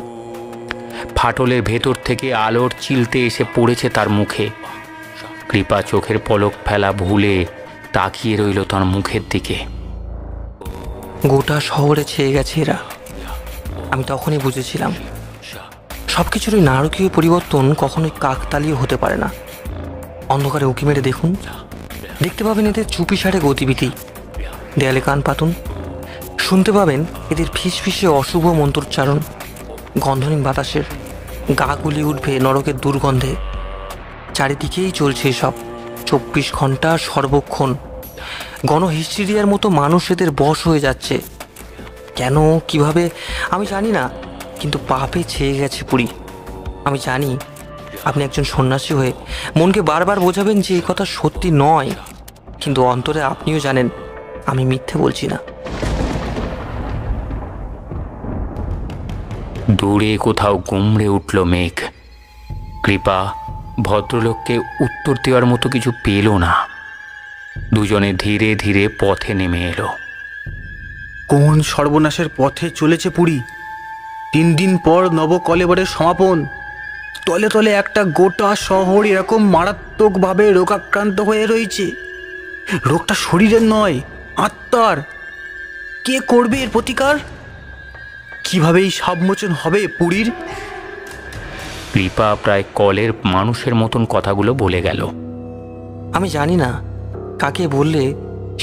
ফাটলের ভেতর থেকে আলোর চিলতে এসে পড়েছে তার মুখে। কৃপা চোখের পলক ফেলা ভুলে তাকিয়ে রইল তার মুখের দিকে। গোটা শহরে ছেয়ে গেছে এরা। আমি তখনই বুঝেছিলাম সব কিছুরই নারকীয় পরিবর্তন কখনোই কাকতালীয় হতে পারে না। অন্ধকারে উঁকি মেরে দেখুন, দেখতে পাবেন এদের চুপিসারে গতিবিধি। দেয়ালে কান পাতুন, শুনতে পাবেন এদের ফিসফিসে অশুভ মন্ত্রোচ্চারণ। গন্ধহীন বাতাসের গা গুলি উঠবে নরকের দুর্গন্ধে। চারিদিকেই চলছে সব, 24 ঘন্টা সর্বক্ষণ। গণহিস্টিরিয়ার মতো মানুষ এদের বশ হয়ে যাচ্ছে। কেন, কিভাবে আমি জানি না, কিন্তু পাপে ছেয়ে গেছে পুরী। আমি জানি আপনি একজন সন্ন্যাসী হয়ে মনকে বারবার বোঝাবেন যে এই কথা সত্যি নয়, কিন্তু অন্তরে আপনিও জানেন আমি মিথ্যে বলছি না। দূরে কোথাও গুমড়ে উঠল মেঘ। কৃপা ভদ্রলোককে উত্তর দেওয়ার মতো কিছু পেল না। দুজনে ধীরে ধীরে পথে নেমে এলো। কোন সর্বনাশের পথে চলেছে পুরী! 3 দিন পর নবকলেবরের সমাপন। তলে তলে একটা গোটা শহর এরকম মারাত্মকভাবে রোগাক্রান্ত হয়ে রয়েছে। রোগটা শরীরের নয়, আত্মার। কে করবে এর প্রতিকার? কিভাবে এই সাবমোচন হবে পুরীর? কৃপা প্রায় কলের মানুষের মতন কথাগুলো বলে গেল। আমি জানি না কাকে বললে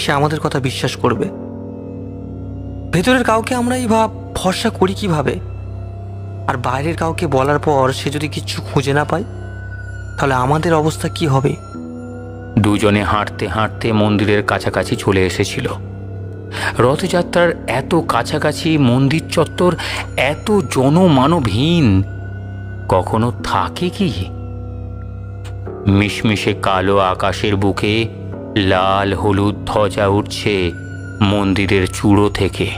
সে আমাদের কথা বিশ্বাস করবে। ভেতরের কাউকে আমরা এই ভাব ভরসা করি কিভাবে? আর বাইরের কাউকে বলার পর সে যদি কিছু খুঁজে না পায়, তাহলে আমাদের অবস্থা কি হবে? দুজনে হাঁটতে হাঁটতে মন্দিরের কাছাকাছি চলে এসেছিল। রথযাত্রার এত কাছাকাছি মন্দির চত্বর এত জনমানবহীন কখনো থাকে কি? মিশমিশে কালো আকাশের বুকে লাল হলুদ ধ্বজা উঠছে মন্দিরের চূড়ো থেকে।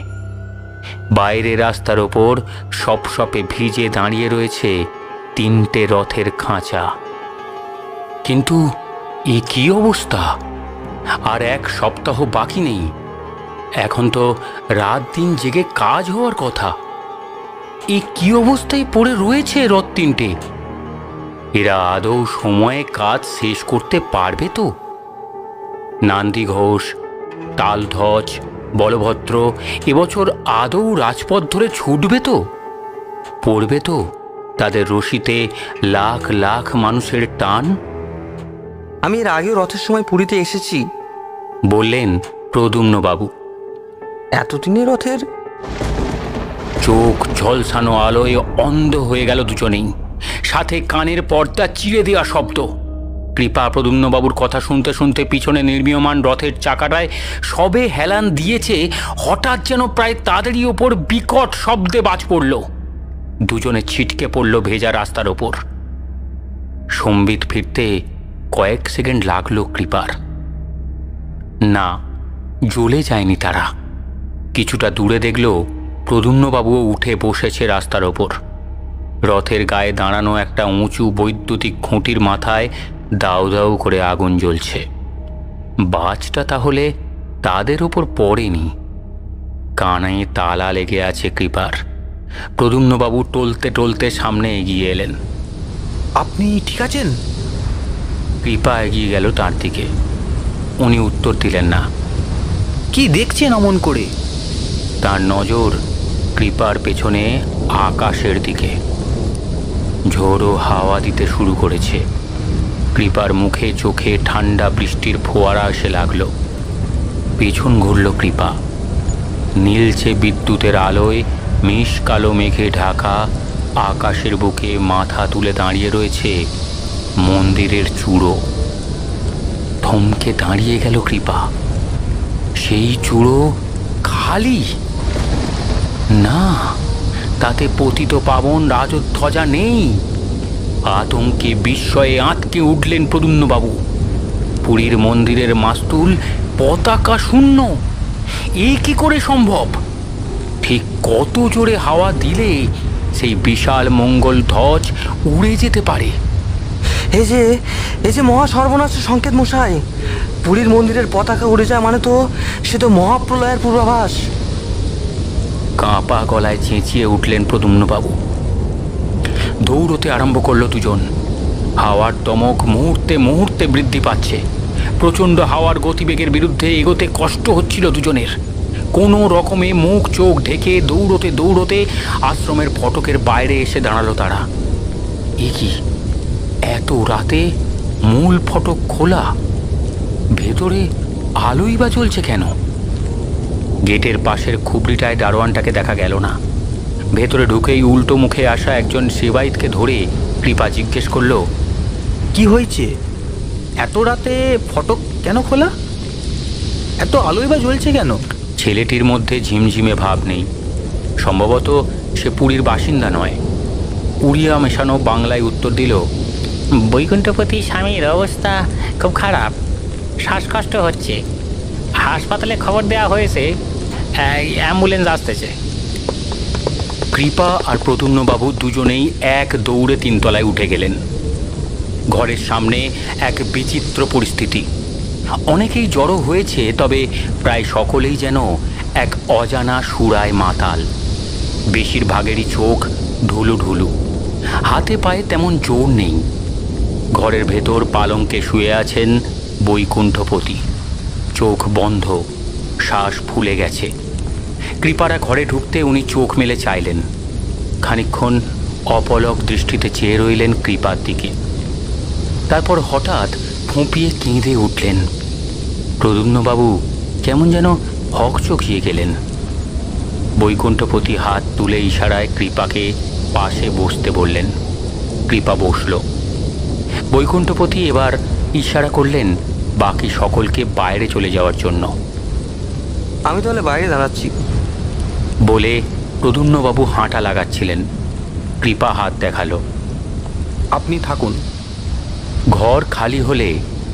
বাইরে রাস্তার ওপর সপসপে ভিজে দাঁড়িয়ে রয়েছে 3টে রথের খাঁচা। কিন্তু এ কি অবস্থা! আর 1 সপ্তাহ বাকি নেই। এখন তো রাত দিন জেগে কাজ হওয়ার কথা। এ কি অবস্থায় পড়ে রয়েছে রথ তিনটে? এরা আদৌ সময়ে কাজ শেষ করতে পারবে তো? নান্দি ঘোষ, তালধ্বজ, বলভদ্র এবছর আদৌ রাজপথ ধরে ছুটবে তো? পড়বে তো তাদের রশিতে লাখ লাখ মানুষের টান? আমি এর আগেও রথের সময় পুরীতে এসেছি, বললেন প্রদ্যুম্নবাবু। এতদিনে রথের চোখ ঝলসানো আলোয় অন্ধ হয়ে গেল দুজনেই, সাথে কানের পর্দা চিরে দেওয়া শব্দ। কৃপা প্রদ্যুম্নবাবুর কথা শুনতে শুনতে পিছনে নির্মীয়মান রথের চাকাটায় সবে হেলান দিয়েছে, হঠাৎ যেন প্রায় তাদেরই ওপর বিকট শব্দে বাজ পড়ল। দুজনে ছিটকে পড়ল ভেজা রাস্তার ওপর। সম্বিত ফিরতে কয়েক সেকেন্ড লাগলো কৃপার। না, জ্বলে যায়নি তারা। কিছুটা দূরে দেখল প্রদ্যুম্নবাবুও উঠে বসেছে রাস্তার ওপর। রথের গায়ে দাঁড়ানো একটা উঁচু বৈদ্যুতিক খুঁটির মাথায় দাউ দাউ করে আগুন জ্বলছে। বাজটা তাহলে তাদের ওপর পড়েনি। কানে তালা লেগে আছে কৃপার। প্রদ্যুম্নবাবু টলতে টলতে সামনে এগিয়ে এলেন। আপনি ঠিক আছেন? কৃপা এগিয়ে গেল তার দিকে। উনি উত্তর দিলেন না। কি দেখছেন অমন করে? তার নজর কৃপার পেছনে আকাশের দিকে। ঝোড়ো হাওয়া দিতে শুরু করেছে। কৃপার মুখে চোখে ঠান্ডা বৃষ্টির ফোয়ারা এসে লাগলো। পেছন ঘুরল কৃপা। নীলচে বিদ্যুতের আলোয় মিশ কালো মেঘে ঢাকা আকাশের বুকে মাথা তুলে দাঁড়িয়ে রয়েছে মন্দিরের চূড়ো। থমকে দাঁড়িয়ে গেল কৃপা। সেই চূড়ো খালি। না, তাতে পতিত পাবন রাজধ্বজা নেই। আতঙ্কে বিস্ময়ে আঁতকে উঠলেন প্রদ্যুম্নবাবু। পুরীর মন্দিরের মাস্তুল পতাকা শূন্য। এ কি করে সম্ভব? ঠিক কত জোরে হাওয়া দিলে সেই বিশাল মঙ্গল ধ্বজ উড়ে যেতে পারে? এই যে মহা সর্বনাশের সংকেত মশাই। পুরীর মন্দিরের পতাকা উড়ে যায় মানে তো সে তো মহাপ্রলয়ের পূর্বাভাস। কাঁপা গলায় চেঁচিয়ে উঠলেন প্রদ্যুম্নবাবু। দৌড়তে আরম্ভ করলো দুজন। হাওয়ার দমক মুহূর্তে মুহূর্তে বৃদ্ধি পাচ্ছে। প্রচণ্ড হাওয়ার গতিবেগের বিরুদ্ধে এগোতে কষ্ট হচ্ছিল দুজনের। কোনো রকমে মুখ চোখ ঢেকে দৌড়তে দৌড়তে আশ্রমের ফটকের বাইরে এসে দাঁড়ালো তারা। এ কি, এত রাতে মূল ফটক খোলা, ভেতরে আলোই বা জ্বলছে কেন? গেটের পাশের খুবড়িটায় দারোয়ানটাকে দেখা গেল না। ভেতরে ঢুকেই উল্টো মুখে আসা একজন সেবায়েতকে ধরে কৃপা জিজ্ঞেস করল, কি হয়েছে? এত রাতে ফটক কেন খোলা? এত আলোই বা জ্বলছে কেন? ছেলেটির মধ্যে ঝিমঝিমে ভাব নেই। সম্ভবত সে পুরীর বাসিন্দা নয়। উড়িয়া মেশানো বাংলায় উত্তর দিল, বৈকুণ্ঠপতি স্বামীর অবস্থা খুব খারাপ, শ্বাসকষ্ট হচ্ছে। হাসপাতালে খবর দেওয়া হয়েছে, অ্যাম্বুলেন্স আসতেছে। কৃপা আর প্রদ্যুম্নবাবু দুজনেই এক দৌড়ে তিনতলায় উঠে গেলেন। ঘরের সামনে এক বিচিত্র পরিস্থিতি। অনেকেই জড়ো হয়েছে, তবে প্রায় সকলেই যেন এক অজানা সুরায় মাতাল। বেশিরভাগেরই চোখ ঢুলু ঢুলু, হাতে পায়ে তেমন জোর নেই। ঘরের ভেতর পালঙ্কে শুয়ে আছেন বৈকুণ্ঠপতি। চোখ বন্ধ, শ্বাস ফুলে গেছে। কৃপারা ঘরে ঢুকতে উনি চোখ মেলে চাইলেন। খানিকক্ষণ অপলক দৃষ্টিতে চেয়ে রইলেন কৃপার দিকে। তারপর হঠাৎ ফুঁপিয়ে কেঁদে উঠলেন। প্রদ্যুম্নবাবু কেমন যেন হকচকিয়ে গেলেন। বৈকুণ্ঠপতি হাত তুলে ইশারায় কৃপাকে পাশে বসতে বললেন। কৃপা বসল। বৈকুণ্ঠপতি এবার ইশারা করলেন বাকি সকলকে বাইরে চলে যাওয়ার জন্য। আমি তাহলে বাইরে দাঁড়াচ্ছি বলে প্রদ্যুম্নবাবু হাঁটা লাগাচ্ছিলেন। কৃপা হাত দেখালো, আপনি থাকুন। ঘর খালি হলে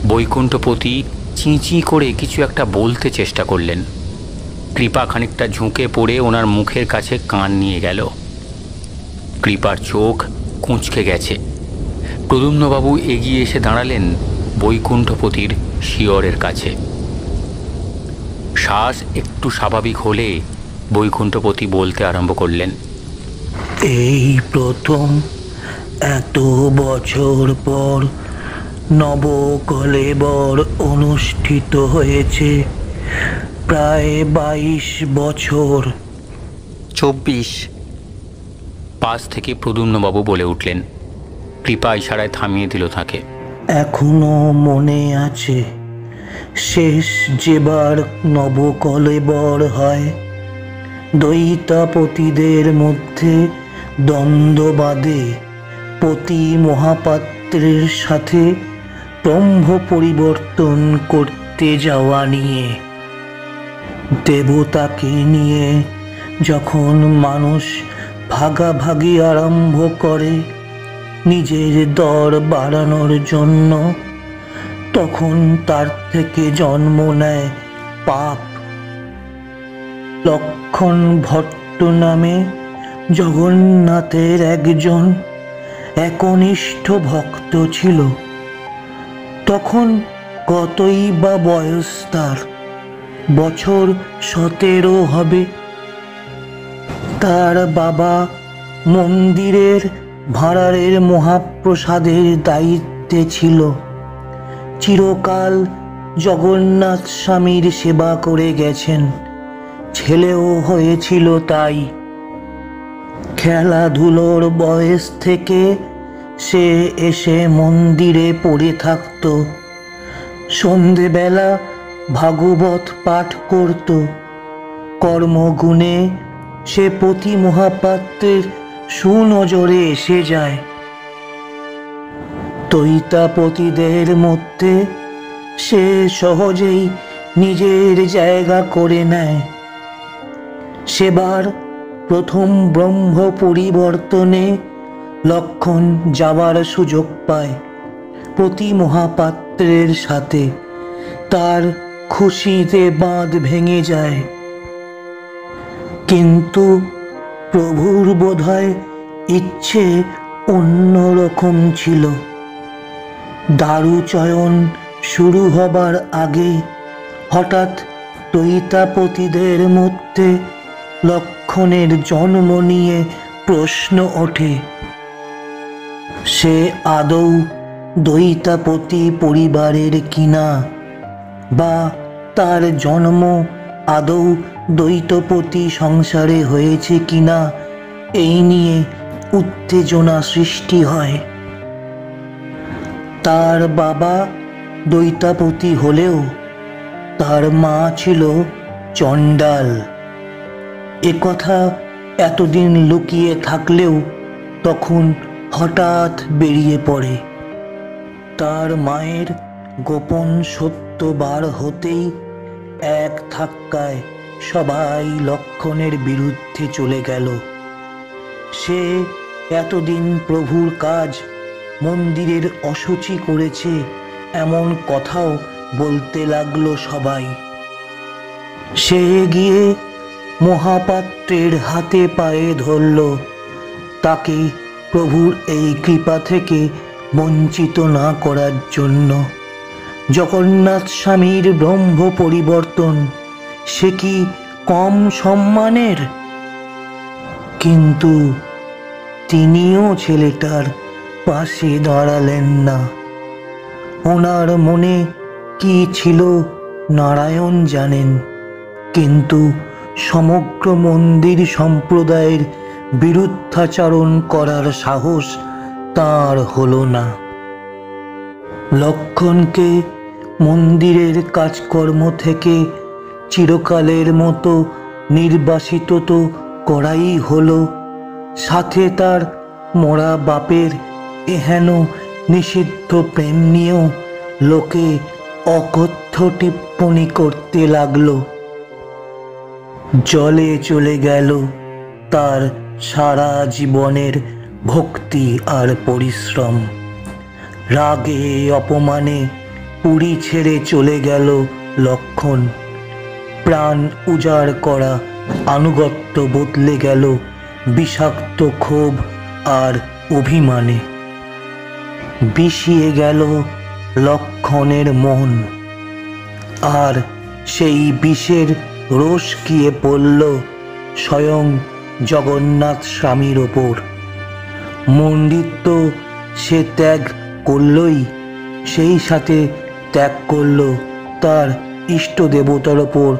বৈকুণ্ঠপতি চিঁচি করে কিছু একটা বলতে চেষ্টা করলেন। কৃপা খানিকটা ঝুঁকে পড়ে ওনার মুখের কাছে কান নিয়ে গেল। কৃপার চোখ কুঁচকে গেছে। প্রদ্যুম্নবাবু এগিয়ে এসে দাঁড়ালেন বৈকুণ্ঠপতির শিয়রের কাছে। শ্বাস একটু স্বাভাবিক হলে বৈকুণ্ঠপতি বলতে আরম্ভ করলেন, এই প্রথম এত বছর পর নবকলেবর অনুষ্ঠিত হয়েছে। প্রায় 22 বছর। 24। পাশ থেকে প্রদ্যুম্নবাবু বলে উঠলেন। কৃপা ইশারায় থামিয়ে দিল তাকে। এখনো মনে আছে শেষ যেবার নবকলেবর হয়, দৈতাপতিদের মধ্যে দ্বন্দ্ব বাধে পতি মহাপাত্রের সাথে ব্রহ্ম পরিবর্তন করতে যাওয়া নিয়ে। দেবতাকে নিয়ে যখন মানুষ ভাগাভাগি আরম্ভ করে নিজের দর বাড়ানোর জন্য, তখন তার থেকে জন্ম নেয় পাপ। লক্ষণ ভট্ট নামে জগন্নাথের একজন একনিষ্ঠ ভক্ত ছিল। তখন কতই বা বয়স তার, বছর 17 হবে। তার বাবা মন্দিরের ভাঁড়ারের মহাপ্রসাদের দায়িত্বে ছিল। চিরকাল জগন্নাথ স্বামীর সেবা করে গেছেন, ছেলেও হয়েছিল তাই। খেলাধুলোর বয়স থেকে সে এসে মন্দিরে পড়ে থাকত। সন্ধেবেলা ভাগবত পাঠ করত। কর্মগুণে সে পতি মহাপাত্রের সুনজরে এসে যায়। দৈতাপতিদের মধ্যে সে সহজেই নিজের জায়গা করে নেয়। সেবার প্রথম ব্রহ্ম পরিবর্তনে লক্ষণ যাওয়ার সুযোগ পায় পতি মহাপাত্রের সাথে। তার খুশিতে বাঁধ ভেঙে যায়। কিন্তু প্রভুর বোধহয় ইচ্ছে অন্যরকম ছিল। দারুচয়ন শুরু হবার আগে হঠাৎ দৈতাপতিদের মধ্যে লক্ষণের জন্ম নিয়ে প্রশ্ন ওঠে, সে আদৌ দৈতাপতি পরিবারের কিনা, বা তার জন্ম আদৌ দৈতপতি সংসারে হয়েছে কিনা, এই নিয়ে উত্তেজনা সৃষ্টি হয়। তার বাবা দৈতাপতি হলেও তার মা ছিল চণ্ডাল। একথা এতদিন লুকিয়ে থাকলেও তখন হঠাৎ বেরিয়ে পড়ে। তার মায়ের গোপন সত্য বার হতেই এক ধাক্কায় সবাই লক্ষণের বিরুদ্ধে চলে গেল। সে এতদিন প্রভুর কাজ, মন্দিরের অশুচি করেছে এমন কথাও বলতে লাগলো সবাই। সে গিয়ে মহাপাত্রের হাতে পায়ে ধরল, তাকে প্রভুর এই কৃপা থেকে বঞ্চিত না করার জন্য। জগন্নাথ স্বামীর ব্রহ্ম পরিবর্তন সে কি কম সম্মানের? কিন্তু তিনিও ছেলেটার পাশে দাঁড়ালেন না। ওনার মনে কি ছিল নারায়ণ জানেন, কিন্তু সমগ্র মন্দির সম্প্রদায়ের বিরুদ্ধাচরণ করার সাহস তার হলো না। লক্ষণকে মন্দিরের কাজকর্ম থেকে চিরকালের মতো নির্বাসিত তো করাই হলো, সাথে তার মরা বাপের এহেন নিষিদ্ধ প্রেম নিয়েও লোকে অকথ্য টিপ্পণী করতে লাগলো। জলে চলে গেল তার সারা জীবনের ভক্তি আর পরিশ্রম। রাগে অপমানে পুরী ছেড়ে চলে গেল লক্ষণ। প্রাণ উজাড় করা আনুগত্য বদলে গেল বিষাক্ত ক্ষোভ আর অভিমানে। বিষিয়ে গেল লক্ষণের মন, আর সেই বিষের রস গিয়ে পড়ল স্বয়ং জগন্নাথ স্বামীর ওপর। মন্দির তো সে ত্যাগ করলই, সেই সাথে ত্যাগ করল তার ইষ্ট দেবতার ওপর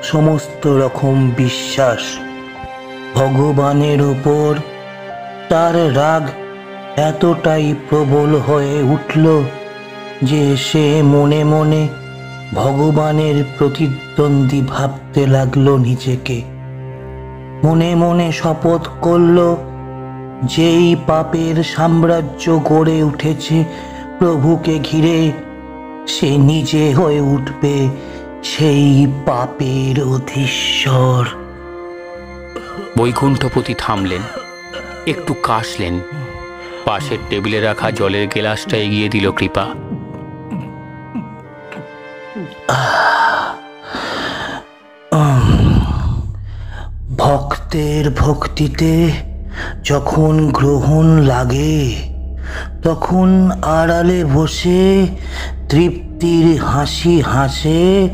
সমস্ত রকম বিশ্বাস। ভগবানের ওপর তার রাগ এতটাই প্রবল হয়ে উঠল যে সে মনে মনে ভগবানের প্রতিদ্বন্দ্বী ভাবতে লাগলো নিজেকে। মনে মনে শপথ করল, যেই পাপের সাম্রাজ্য গড়ে উঠেছে প্রভুকে ঘিরে, সে নিজে হয়ে উঠবে সেই পাপের অধীশ্বর। বৈকুণ্ঠপতি থামলেন, একটু কাশলেন। পাশের টেবিলে রাখা জলের গ্লাসটা এগিয়ে দিল কৃপা। ভক্তের ভক্তিতে যখন গ্রহণ লাগে, তখন আড়ালে বসে তৃপ্তির হাসি হাসে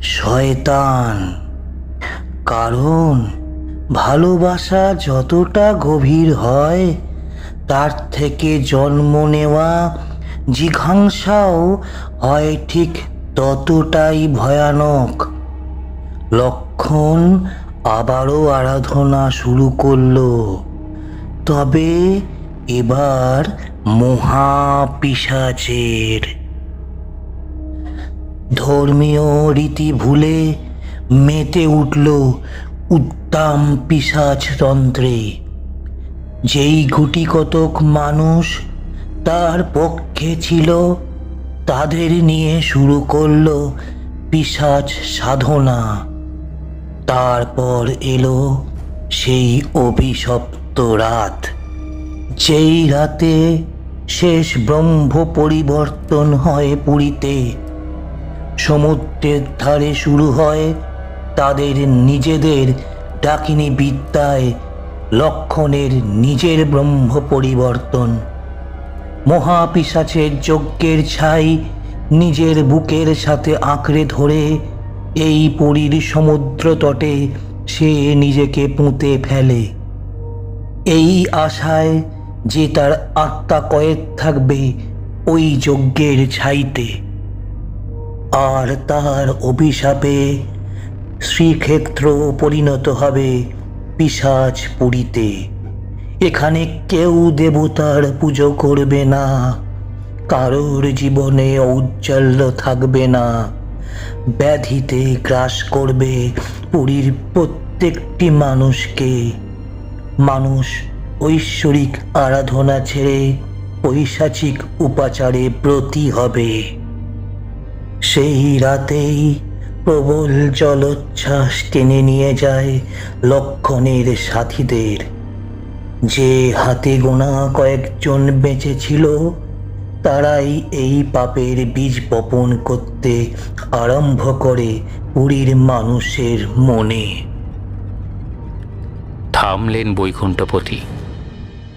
শয়তান। কারণ ভালোবাসা যতটা গভীর হয়, তার থেকে জন্ম নেওয়া জিঘাংসাও হয় ঠিক ততটাই ভয়ানক। লক্ষণ আবারও আরাধনা শুরু করলো, তবে এবার মহাপিশাচের। ধর্মীয় রীতি ভুলে মেতে উঠল উদ্দাম পিশাচতন্ত্রে। যেই গুটি কতক মানুষ তার পক্ষে ছিল, তাদের নিয়ে শুরু করলো পিশাচ সাধনা। তারপর এলো সেই অভিশপ্ত রাত, যেই রাতে শেষ ব্রহ্ম পরিবর্তন হয় পুরীতে। সমুদ্রের ধারে শুরু হয় তাদের নিজেদের ডাকিনী বিদ্যায় লক্ষণের নিজের ব্রহ্ম পরিবর্তন। মহাপিশাচের যজ্ঞের ছাই নিজের বুকের সাথে আঁকড়ে ধরে এই পুরীর সমুদ্র তটে সে নিজেকে পুঁতে ফেলে, এই আশায় যে তার আত্মা কয়েদ থাকবে ওই যজ্ঞের ছাইতে। আর তার অভিশাপে শ্রীক্ষেত্র পরিণত হবে পিশাচ পুরীতে। এখানে কেউ দেবতার পুজো করবে না, কারোর জীবনে ঔজ্জ্বল্য থাকবে না। ব্যাধিতে গ্রাস করবে পুরীর প্রত্যেকটি মানুষকে। মানুষ ঐশ্বরিক আরাধনা ছেড়ে পৈশাচিক উপাচারে ব্রতী হবে। সেই রাতেই প্রবল জলোচ্ছ্বাস টেনে নিয়ে যায় লক্ষণের সাথীদের। যে হাতে গোনা কয়েকজন বেঁচে ছিল, তারাই এই পাপের বীজ বপন করতে আরম্ভ করে পুরীর মানুষের মনে। থামলেন বৈকুণ্ঠপতি।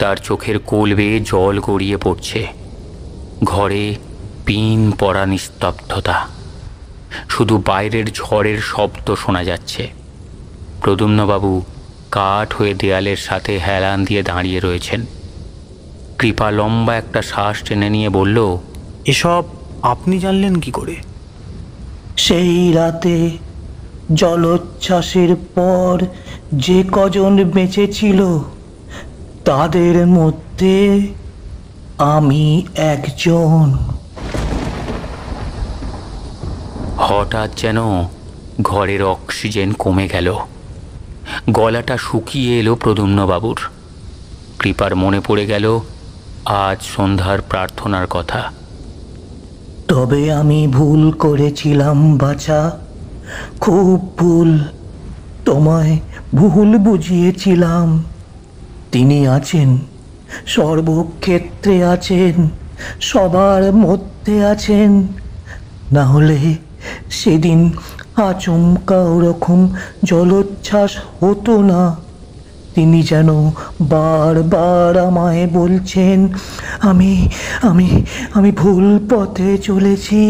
তার চোখের কোল বেয়ে জল গড়িয়ে পড়ছে। ঘরে পিন পড়া নিস্তব্ধতা, শুধু বাইরের ঝড়ের শব্দ শোনা যাচ্ছে। প্রদ্যুম্নবাবু কাঠ হয়ে দেয়ালের সাথে হেলান দিয়ে দাঁড়িয়ে রয়েছেন। কৃপা লম্বা একটা শ্বাস টেনে নিয়ে বলল, এসব আপনি জানলেন কি করে? সেই রাতে জলোচ্ছ্বাসের পর যে কজন বেঁচে ছিল, তাদের মধ্যে আমি একজন। হঠাৎ যেন ঘরের অক্সিজেন কমে গেল। গলাটা শুকিয়ে এলো প্রদ্যুম্নবাবুর। কৃপার মনে পড়ে গেল আজ সন্ধ্যার প্রার্থনার কথা। তবে আমি ভুল করেছিলাম বাছা, খুব ভুল। তোমায় ভুল বুঝিয়েছিলাম। তিনি আছেন, সর্বক্ষেত্রে আছেন, সবার মধ্যে আছেন। না হলে সেদিন আচমকা ওরকম জলোচ্ছ্বাস হতো না। তিনি যেন বারবার আমায় বলছেন আমি আমি আমি ভুল পথে চলেছি,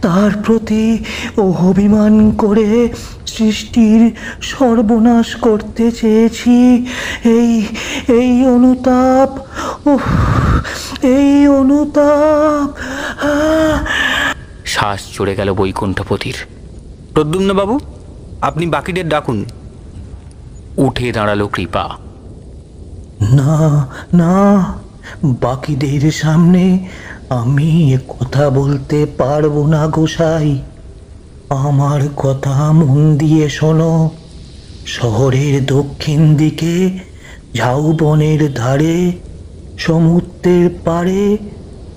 তার প্রতি অভিমান করে সৃষ্টির সর্বনাশ করতে চেয়েছি। এই এই অনুতাপ, উফ, এই অনুতাপ। শ্বাস চড়ে গেল বৈকুণ্ঠপতির। প্রদ্যুম্নবাবু, আপনি বাকিদের ডাকুন। উঠে দাঁড়ালো কৃপা। না না, বাকিদের সামনে আমি কথা বলতে পারবো না গোসাই। আমার কথা মন দিয়ে শোনো। শহরের দক্ষিণ দিকে ঝাউবনের ধারে সমুদ্রের পাড়ে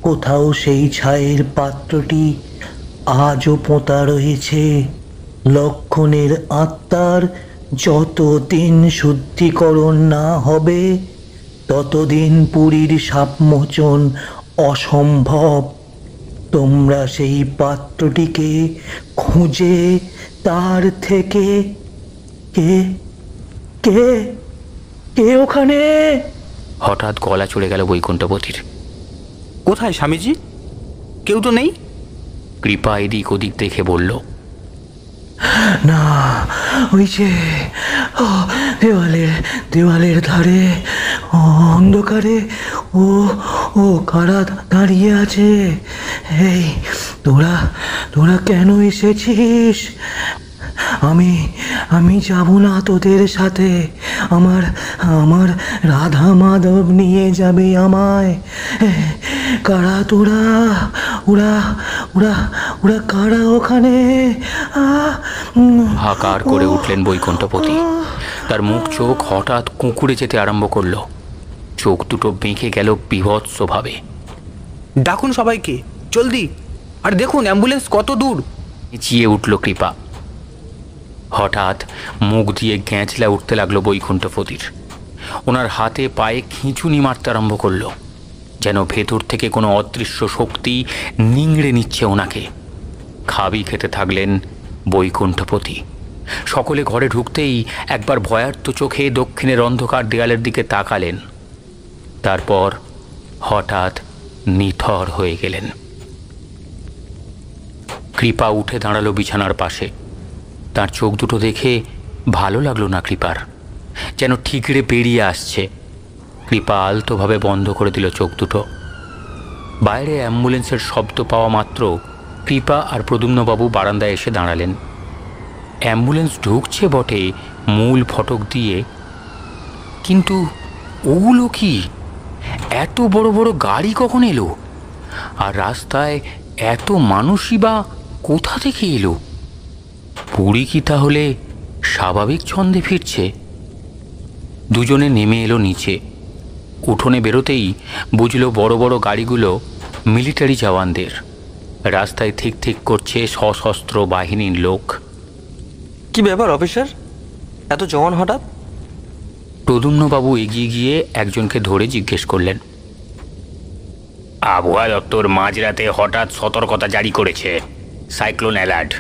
কোথাও সেই ছায়ের পাত্রটি আজও পোঁতা রয়েছে। লক্ষণের আত্মার যতদিন শুদ্ধিকরণ না হবে ততদিন পুরীর সাপমোচন অসম্ভব। তোমরা সেই পাত্রটিকে খুঁজে তার থেকে কে কে কে ওখানে? হঠাৎ গলা চড়ে গেল বৈকুণ্ঠপতির। কোথায় স্বামীজি? কেউ তো নেই। কৃপা এদিক ওদিক দেখে বলল, না, ওই যে দেওয়ালের দেওয়ালের ধারে অন্ধকারে ও ও কারা দাঁড়িয়ে আছে। এই তোরা তোরা কেন এসেছিস? আমি আমি যাব না তোদের সাথে। আমার আমার রাধা মাধব নিয়ে যাবে আমায়। কারা তোরা? ওরা ওরা ওরা কারা ওখানে? হাকার করে উঠলেন বৈকুণ্ঠপতি। তার মুখ চোখ হঠাৎ কুঁকুড়ে যেতে আরম্ভ করলো। চোখ দুটো বেঁকে গেল বীভৎসভাবে। ডাকুন সবাইকে, জলদি। আর দেখুন অ্যাম্বুলেন্স কত দূর। চেঁচিয়ে উঠল কৃপা। হঠাৎ মুখ দিয়ে গ্যাঁচলা উঠতে লাগলো বৈকুণ্ঠপতির। ওনার হাতে পায়ে খিঁচুনি মারতে আরম্ভ করলো, যেন ভেতর থেকে কোনো অদৃশ্য শক্তি নিংড়ে নিচ্ছে ওনাকে। খাবি খেতে থাকলেন বৈকুণ্ঠপতি। সকলে ঘরে ঢুকতেই একবার ভয়ার্ত চোখে দক্ষিণের অন্ধকার দেয়ালের দিকে তাকালেন। তারপর হঠাৎ নিথর হয়ে গেলেন। কৃপা উঠে দাঁড়ালো বিছানার পাশে। তার চোখ দুটো দেখে ভালো লাগলো না কৃপার, যেন ঠিকরে বেরিয়ে আসছে। কৃপা আলতোভাবে বন্ধ করে দিল চোখ দুটো। বাইরে অ্যাম্বুলেন্সের শব্দ পাওয়া মাত্র কৃপা আর প্রদ্যুম্নবাবু বারান্দায় এসে দাঁড়ালেন। অ্যাম্বুলেন্স ঢুকছে বটে মূল ফটক দিয়ে, কিন্তু ওগুলো কি? এত বড় বড় গাড়ি কখন এলো? আর রাস্তায় এত মানুষই বা কোথা থেকে এলো? পুরী কি তাহলে স্বাভাবিক ছন্দে ফিরছে? দুজনে নেমে এলো নিচে। উঠোনে বেরোতেই বুঝলো বড় বড় গাড়িগুলো মিলিটারি জওয়ানদের। রাস্তায় ঠিক ঠিক করছে সশস্ত্র বাহিনীর লোক। কি ব্যাপার অফিসার, এত জওয়ান হঠাৎ? প্রদ্যুম্নবাবু এগিয়ে গিয়ে একজনকে ধরে জিজ্ঞেস করলেন। আবহাওয়া দপ্তর মাঝরাতে হঠাৎ সতর্কতা জারি করেছে, সাইক্লোন অ্যালার্ট।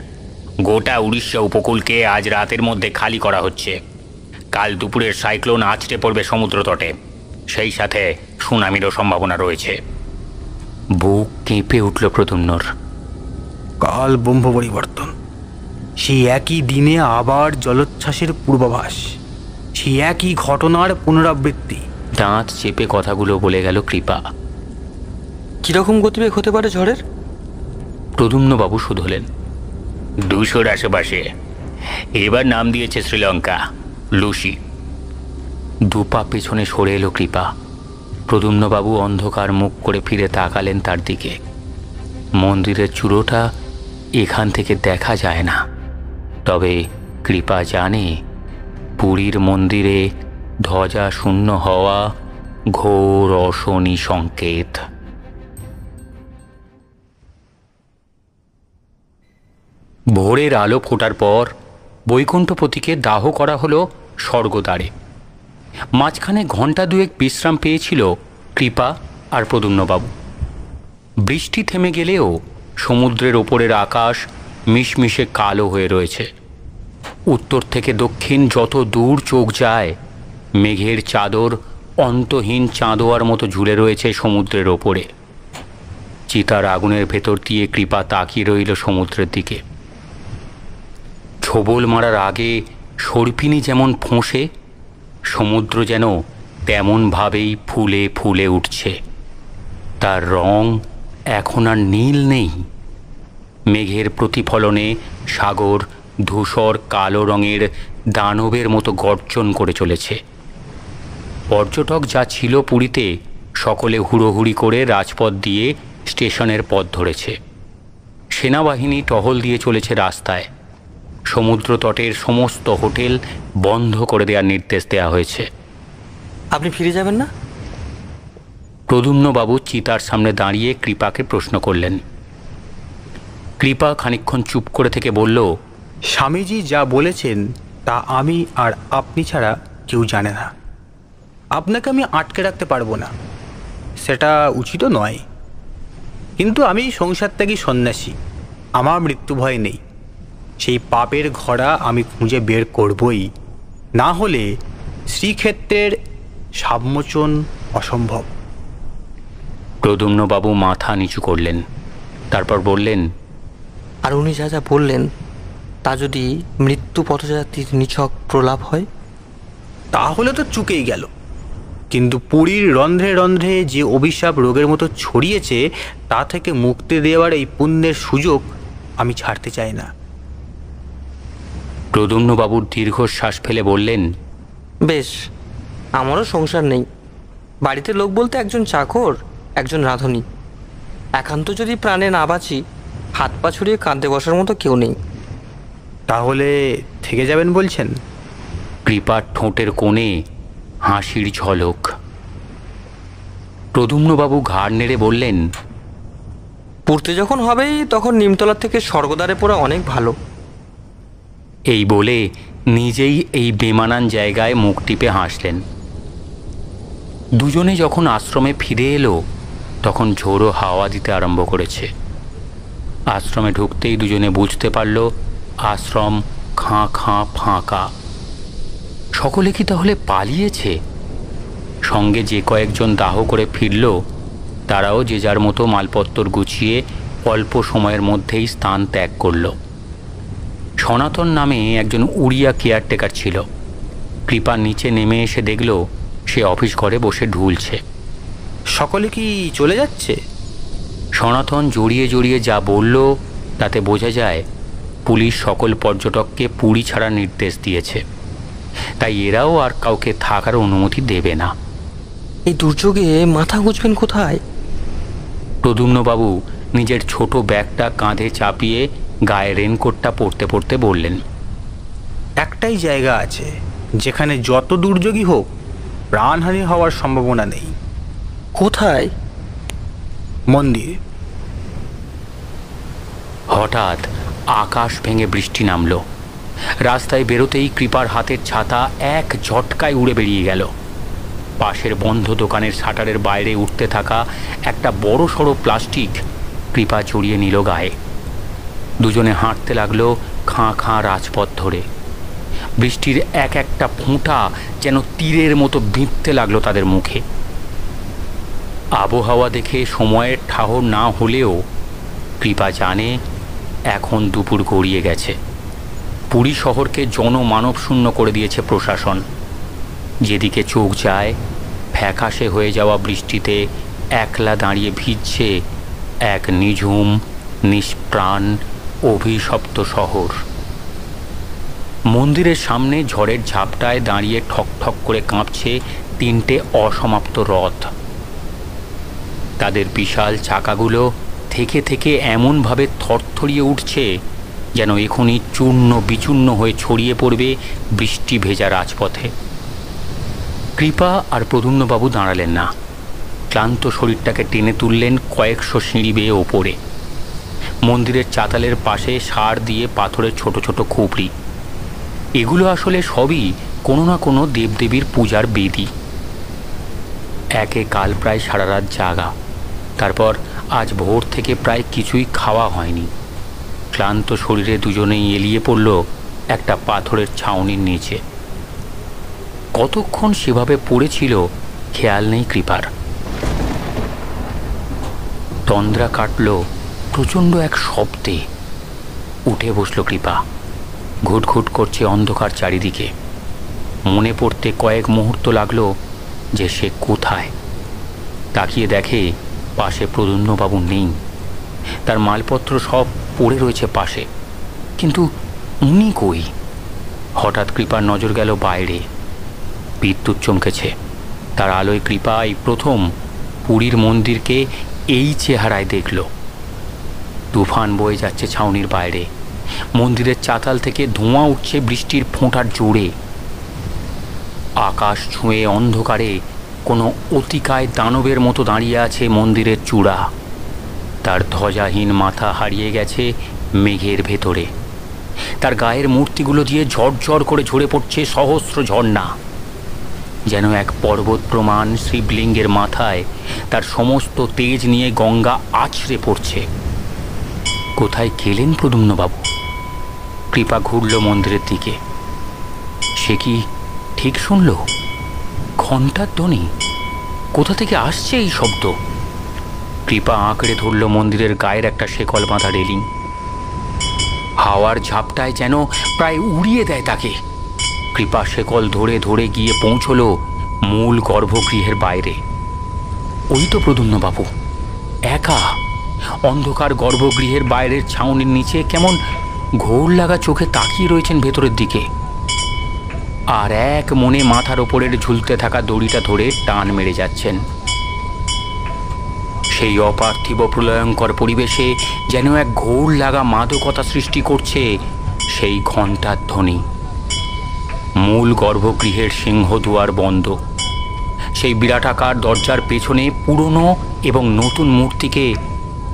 গোটা উড়িষ্যা উপকূলকে আজ রাতের মধ্যে খালি করা হচ্ছে। কাল দুপুরের সাইক্লোন আছড়ে পড়বে সমুদ্র তটে, সেই সাথে সুনামিরও সম্ভাবনা রয়েছে। বুক কেঁপে উঠল প্রদ্যুম্নর। কাল ব্রহ্ম পরিবর্তন, সেই একই দিনে আবার জলোচ্ছ্বাসের পূর্বাভাস, সেই একই ঘটনার পুনরাবৃত্তি। দাঁত চেপে কথাগুলো বলে গেল কৃপা। কীরকম গতিবেগ হতে পারে ঝড়ের? প্রদ্যুম্নবাবু শুধলেন, 200-র আশেপাশে। এবার নাম দিয়েছে শ্রীলঙ্কা, লুসি। দুপা পেছনে সরে এলো কৃপা। প্রদ্যুম্নবাবু অন্ধকার মুখ করে ফিরে তাকালেন তার দিকে। মন্দিরের চূড়োটা এখান থেকে দেখা যায় না, তবে কৃপা জানে পুরীর মন্দিরে ধ্বজা শূন্য হওয়া ঘোর অশনি সংকেত। ভোরের আলো ফোটার পর বৈকুণ্ঠপতিকে দাহ করা হলো স্বর্গদ্বারে। মাঝখানে ঘণ্টা দুয়েক বিশ্রাম পেয়েছিল কৃপা আর প্রদ্যুম্নবাবু। বৃষ্টি থেমে গেলেও সমুদ্রের ওপরের আকাশ মিশমিশে কালো হয়ে রয়েছে। উত্তর থেকে দক্ষিণ যত দূর চোখ যায় মেঘের চাদর অন্তহীন চাঁদোয়ার মতো ঝুলে রয়েছে সমুদ্রের ওপরে। চিতার আগুনের ভেতর দিয়ে কৃপা তাকিয়ে রইল সমুদ্রের দিকে। ছোবল মারার আগে সর্পিনী যেমন ফোঁসে, সমুদ্র যেন তেমনভাবেই ফুলে ফুলে উঠছে। তার রং এখন আর নীল নেই। মেঘের প্রতিফলনে সাগর ধূসর কালো রঙের দানবের মতো গর্জন করে চলেছে। পর্যটক যা ছিল পুরীতে সকলে হুড়োহুড়ি করে রাজপথ দিয়ে স্টেশনের পথ ধরেছে। সেনাবাহিনী টহল দিয়ে চলেছে রাস্তায়। সমুদ্র তটের সমস্ত হোটেল বন্ধ করে দেওয়ার নির্দেশ দেওয়া হয়েছে। আপনি ফিরে যাবেন না? প্রদ্যুম্নবাবু চিতার সামনে দাঁড়িয়ে কৃপাকে প্রশ্ন করলেন। কৃপা খানিকক্ষণ চুপ করে থেকে বলল, স্বামীজি যা বলেছেন তা আমি আর আপনি ছাড়া কেউ জানে না। আপনাকে আমি আটকে রাখতে পারবো না, সেটা উচিতও নয়। কিন্তু আমি সংসার ত্যাগী সন্ন্যাসী, আমার মৃত্যু ভয় নেই। সেই পাপের ঘোড়া আমি খুঁজে বের করবই, না হলে শ্রীক্ষেত্রের সাবমোচন অসম্ভব। প্রদ্যুম্নবাবু মাথা নিচু করলেন, তারপর বললেন, আর উনি যা যা বললেন তা যদি মৃত্যু পথযাত্রীর নিছক প্রলাপ হয়? তাহলে তো চুকেই গেল। কিন্তু পুরীর রন্ধ্রে রন্ধ্রে যে অভিশাপ রোগের মতো ছড়িয়েছে তা থেকে মুক্তি দেওয়ার এই পুণ্যের সুযোগ আমি ছাড়তে চাই না। প্রদ্যুম্নবাবুর দীর্ঘশ্বাস ফেলে বললেন, বেশ, আমারও সংসার নেই। বাড়িতে লোক বলতে একজন চাকর, একজন রাঁধুনি। একান্ত যদি প্রাণে না বাঁচি, হাত পা ছড়িয়ে কাঁদতে বসার মতো কেউ নেই। তাহলে থেকে যাবেন বলছেন? কৃপার ঠোঁটের কোণে হাসির ঝলক। প্রদ্যুম্নবাবু ঘাড় নেড়ে বললেন, পুড়তে যখন হবেই তখন নিমতলার থেকে স্বর্গদ্বারে পোড়া অনেক ভালো। এই বলে নিজেই এই বেমানান জায়গায় মুখ টিপে হাসলেন। দুজনে যখন আশ্রমে ফিরে এলো তখন ঝোড়ো হাওয়া দিতে আরম্ভ করেছে। আশ্রমে ঢুকতেই দুজনে বুঝতে পারল আশ্রম খাঁ খাঁ ফাঁকা। সকলে কি তাহলে পালিয়েছে? সঙ্গে যে কয়েকজন দাহ করে ফিরল তারাও যে যার মতো মালপত্তর গুছিয়ে অল্প সময়ের মধ্যেই স্থান ত্যাগ করল। সনাতন নামে একজন উড়িয়া কেয়ারটেকার ছিল। কৃপা নিচে নেমে এসে দেখল সে অফিস ঘরে বসে ঢুলছে। সকলে কি চলে যাচ্ছে? সনাতন জড়িয়ে জড়িয়ে যা বলল তাতে বোঝা যায় পুলিশ সকল পর্যটককে পুরী ছাড়ার নির্দেশ দিয়েছে। তাই এরাও আর কাউকে থাকার অনুমতি দেবে না। এই দুর্যোগে মাথা গুঁজবেন কোথায়? প্রদ্যুম্নবাবু নিজের ছোট ব্যাগটা কাঁধে চাপিয়ে গায়ে রেনকোটটা পরতে পরতে বললেন, একটাই জায়গা আছে যেখানে যত দুর্যোগই হোক প্রাণহানি হওয়ার সম্ভাবনা নেই। কোথায়? মন্দির। হঠাৎ আকাশ ভেঙে বৃষ্টি নামল। রাস্তায় বেরোতেই কৃপার হাতের ছাতা এক ঝটকায় উড়ে বেরিয়ে গেল। পাশের বন্ধ দোকানের শাটারের বাইরে উঠতে থাকা একটা বড় সড়ো প্লাস্টিক কৃপা জড়িয়ে নিল গায়ে। দুজনে হাঁটতে লাগলো খাঁ খাঁ রাজপথ ধরে। বৃষ্টির এক একটা ফোঁটা যেন তীরের মতো বিঁধতে লাগলো তাদের মুখে। আবহাওয়া দেখে সময়ের ঠাহর না হলেও কৃপা জানে এখন দুপুর গড়িয়ে গেছে। পুরী শহরকে জনমানবশূন্য করে দিয়েছে প্রশাসন। যেদিকে চোখ যায় ফ্যাকাশে হয়ে যাওয়া বৃষ্টিতে একলা দাঁড়িয়ে ভিজছে এক নিঝুম নিষ্প্রাণ অভিশপ্ত শহর। মন্দিরের সামনে ঝড়ের ঝাপটায় দাঁড়িয়ে ঠক ঠক করে কাঁপছে তিনটে অসমাপ্ত রথ। তাদের বিশাল চাকাগুলো থেকে থেকে এমনভাবে থরথরিয়ে উঠছে যেন এখনই চূর্ণ বিচূর্ণ হয়ে ছড়িয়ে পড়বে বৃষ্টি ভেজা রাজপথে। কৃপা আর প্রদ্যুম্নবাবু দাঁড়ালেন না। ক্লান্ত শরীরটাকে টেনে তুললেন কয়েকশো সিঁড়ি বেয়ে ওপরে। মন্দিরের চাতালের পাশে সার দিয়ে পাথরের ছোট ছোট খুপড়ি। এগুলো আসলে সবই কোনো না কোনো দেবদেবীর পূজার বেদি। একে কাল প্রায় সারা রাত জাগা, তারপর আজ ভোর থেকে প্রায় কিছুই খাওয়া হয়নি। ক্লান্ত শরীরে দুজনেই এলিয়ে পড়ল একটা পাথরের ছাউনির নিচে। কতক্ষণ সেভাবে পড়েছিল খেয়াল নেই কৃপার। তন্দ্রা কাটল প্রচণ্ড এক শব্দে। উঠে বসল কৃপা। ঘুটঘুট করছে অন্ধকার চারিদিকে। মনে পড়তে কয়েক মুহূর্ত লাগলো যে সে কোথায়। তাকিয়ে দেখে পাশে প্রদ্যুম্নবাবু নেই। তার মালপত্র সব পড়ে রয়েছে পাশে, কিন্তু উনি কই? হঠাৎ কৃপার নজর গেল বাইরে। বিদ্যুৎ চমকেছে। তার আলোয় কৃপা এই প্রথম পুরীর মন্দিরকে এই চেহারায় দেখল। তুফান বয়ে যাচ্ছে ছাউনির বাইরে। মন্দিরের চাতাল থেকে ধোঁয়া উঠছে বৃষ্টির ফোঁটার জোরে। আকাশ ছুঁয়ে অন্ধকারে কোনো অতিকায় দানবের মতো দাঁড়িয়ে আছে মন্দিরের চূড়া। তার ধ্বজাহীন মাথা হারিয়ে গেছে মেঘের ভেতরে। তার গায়ের মূর্তিগুলো দিয়ে ঝরঝর করে ঝরে পড়ছে সহস্র ঝর্ণা। যেন এক পর্বত প্রমাণ শিবলিঙ্গের মাথায় তার সমস্ত তেজ নিয়ে গঙ্গা আছড়ে পড়ছে। কোথায় গেলেন প্রদ্যুম্নবাবু? কৃপা ঘুরল মন্দিরের দিকে। সে কি ঠিক শুনল? ঘণ্টার ধ্বনি। কোথা থেকে আসছে এই শব্দ? কৃপা আঁকড়ে ধরল মন্দিরের গায়ের একটা শেকল বাঁধা রেলিং। হাওয়ার ঝাপটায় যেন প্রায় উড়িয়ে দেয় তাকে। কৃপা শেকল ধরে ধরে গিয়ে পৌঁছল মূল গর্ভগৃহের বাইরে। ওই তো প্রদ্যুম্নবাবু একা। অন্ধকার গর্ভগৃহের বাইরের ছাউনির নিচে কেমন ঘোর লাগা চোখে তাকিয়ে রয়েছেন ভেতরের দিকে। আর এক মনে মাথার ওপরের ঝুলতে থাকা দড়িটা ধরে টান মেরে যাচ্ছেন। সেই অপার্থিব প্রলয়ঙ্কর পরিবেশে যেন এক ঘোর লাগা মাদকতা সৃষ্টি করছে সেই ঘণ্টার ধ্বনি। মূল গর্ভগৃহের সিংহদুয়ার বন্ধ। সেই বিরাটাকার দরজার পেছনে পুরনো এবং নতুন মূর্তিকে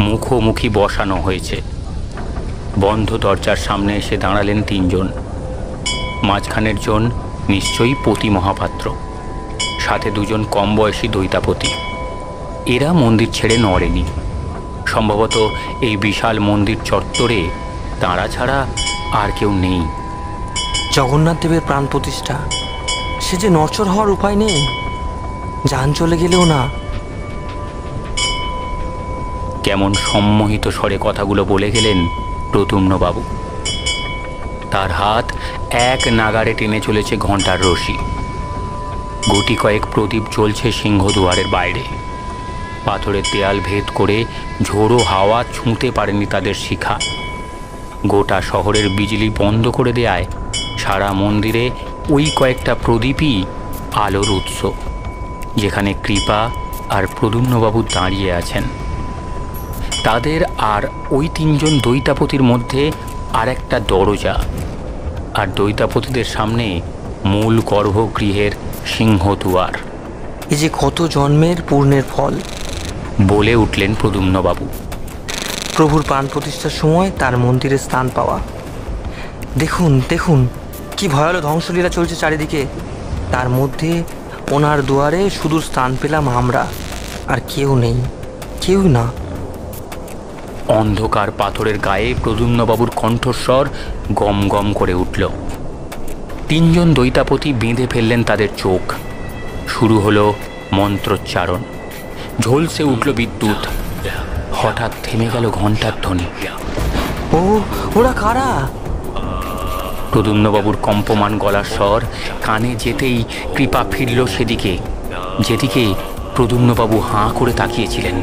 মুখোমুখি বসানো হয়েছে। বন্ধ দরজার সামনে এসে দাঁড়ালেন তিনজন। মাঝখানের জন নিশ্চয়ই পতি মহাপাত্র, সাথে দুজন কম বয়সী দৈতাপতি। এরা মন্দির ছেড়ে নড়েনি। সম্ভবত এই বিশাল মন্দির চত্বরে তাঁরা ছাড়া আর কেউ নেই। জগন্নাথ দেবের প্রাণ প্রতিষ্ঠা, সে যে নড়চর হওয়ার উপায় নেই। জান চলে গেলেও না। কেমন সম্মোহিত স্বরে কথাগুলো বলে গেলেন প্রদ্যুম্নবাবু। তার হাত এক নাগারে টেনে চলেছে ঘণ্টার রশি। গুটি কয়েক প্রদীপ জ্বলছে সিংহদুয়ারের বাইরে। পাথরের দেয়াল ভেদ করে ঝোড়ো হাওয়া ছুঁতে পারেনি তাদের শিখা। গোটা শহরের বিজলি বন্ধ করে দেয়ায় সারা মন্দিরে ওই কয়েকটা প্রদীপই আলোর উৎস, যেখানে কৃপা আর প্রদ্যুম্নবাবু দাঁড়িয়ে আছেন। তাদের আর ওই তিনজন দৈতাপতির মধ্যে আর একটা দরজা, আর দৈতাপতিদের সামনে মূল গর্ভগৃহের সিংহদুয়ার। এ যে কত জন্মের পূর্ণের ফল, বলে উঠলেন প্রদ্যুম্নবাবু। প্রভুর প্রাণ প্রতিষ্ঠার সময় তার মন্দিরে স্থান পাওয়া। দেখুন দেখুন কি ভয়াল ধ্বংসলীলা চলছে চারিদিকে। তার মধ্যে ওনার দুয়ারে শুধু স্থান পেলাম আমরা, আর কেউ নেই, কেউ না। অন্ধকার পাথরের গায়ে প্রদ্যুম্নবাবুর কণ্ঠস্বর গম গম করে উঠল। তিনজন দৈতাপতি বেঁধে ফেললেন তাদের চোখ। শুরু হলো মন্ত্রোচ্চারণ। ঝলসে উঠল বিদ্যুৎ। হঠাৎ থেমে গেল ঘণ্টার ধ্বনি। ওরা কারা? প্রদ্যুম্নবাবুর কম্পমান গলার স্বর কানে যেতেই কৃপা ফিরল সেদিকে, যেদিকে প্রদ্যুম্নবাবু হাঁ করে তাকিয়েছিলেন।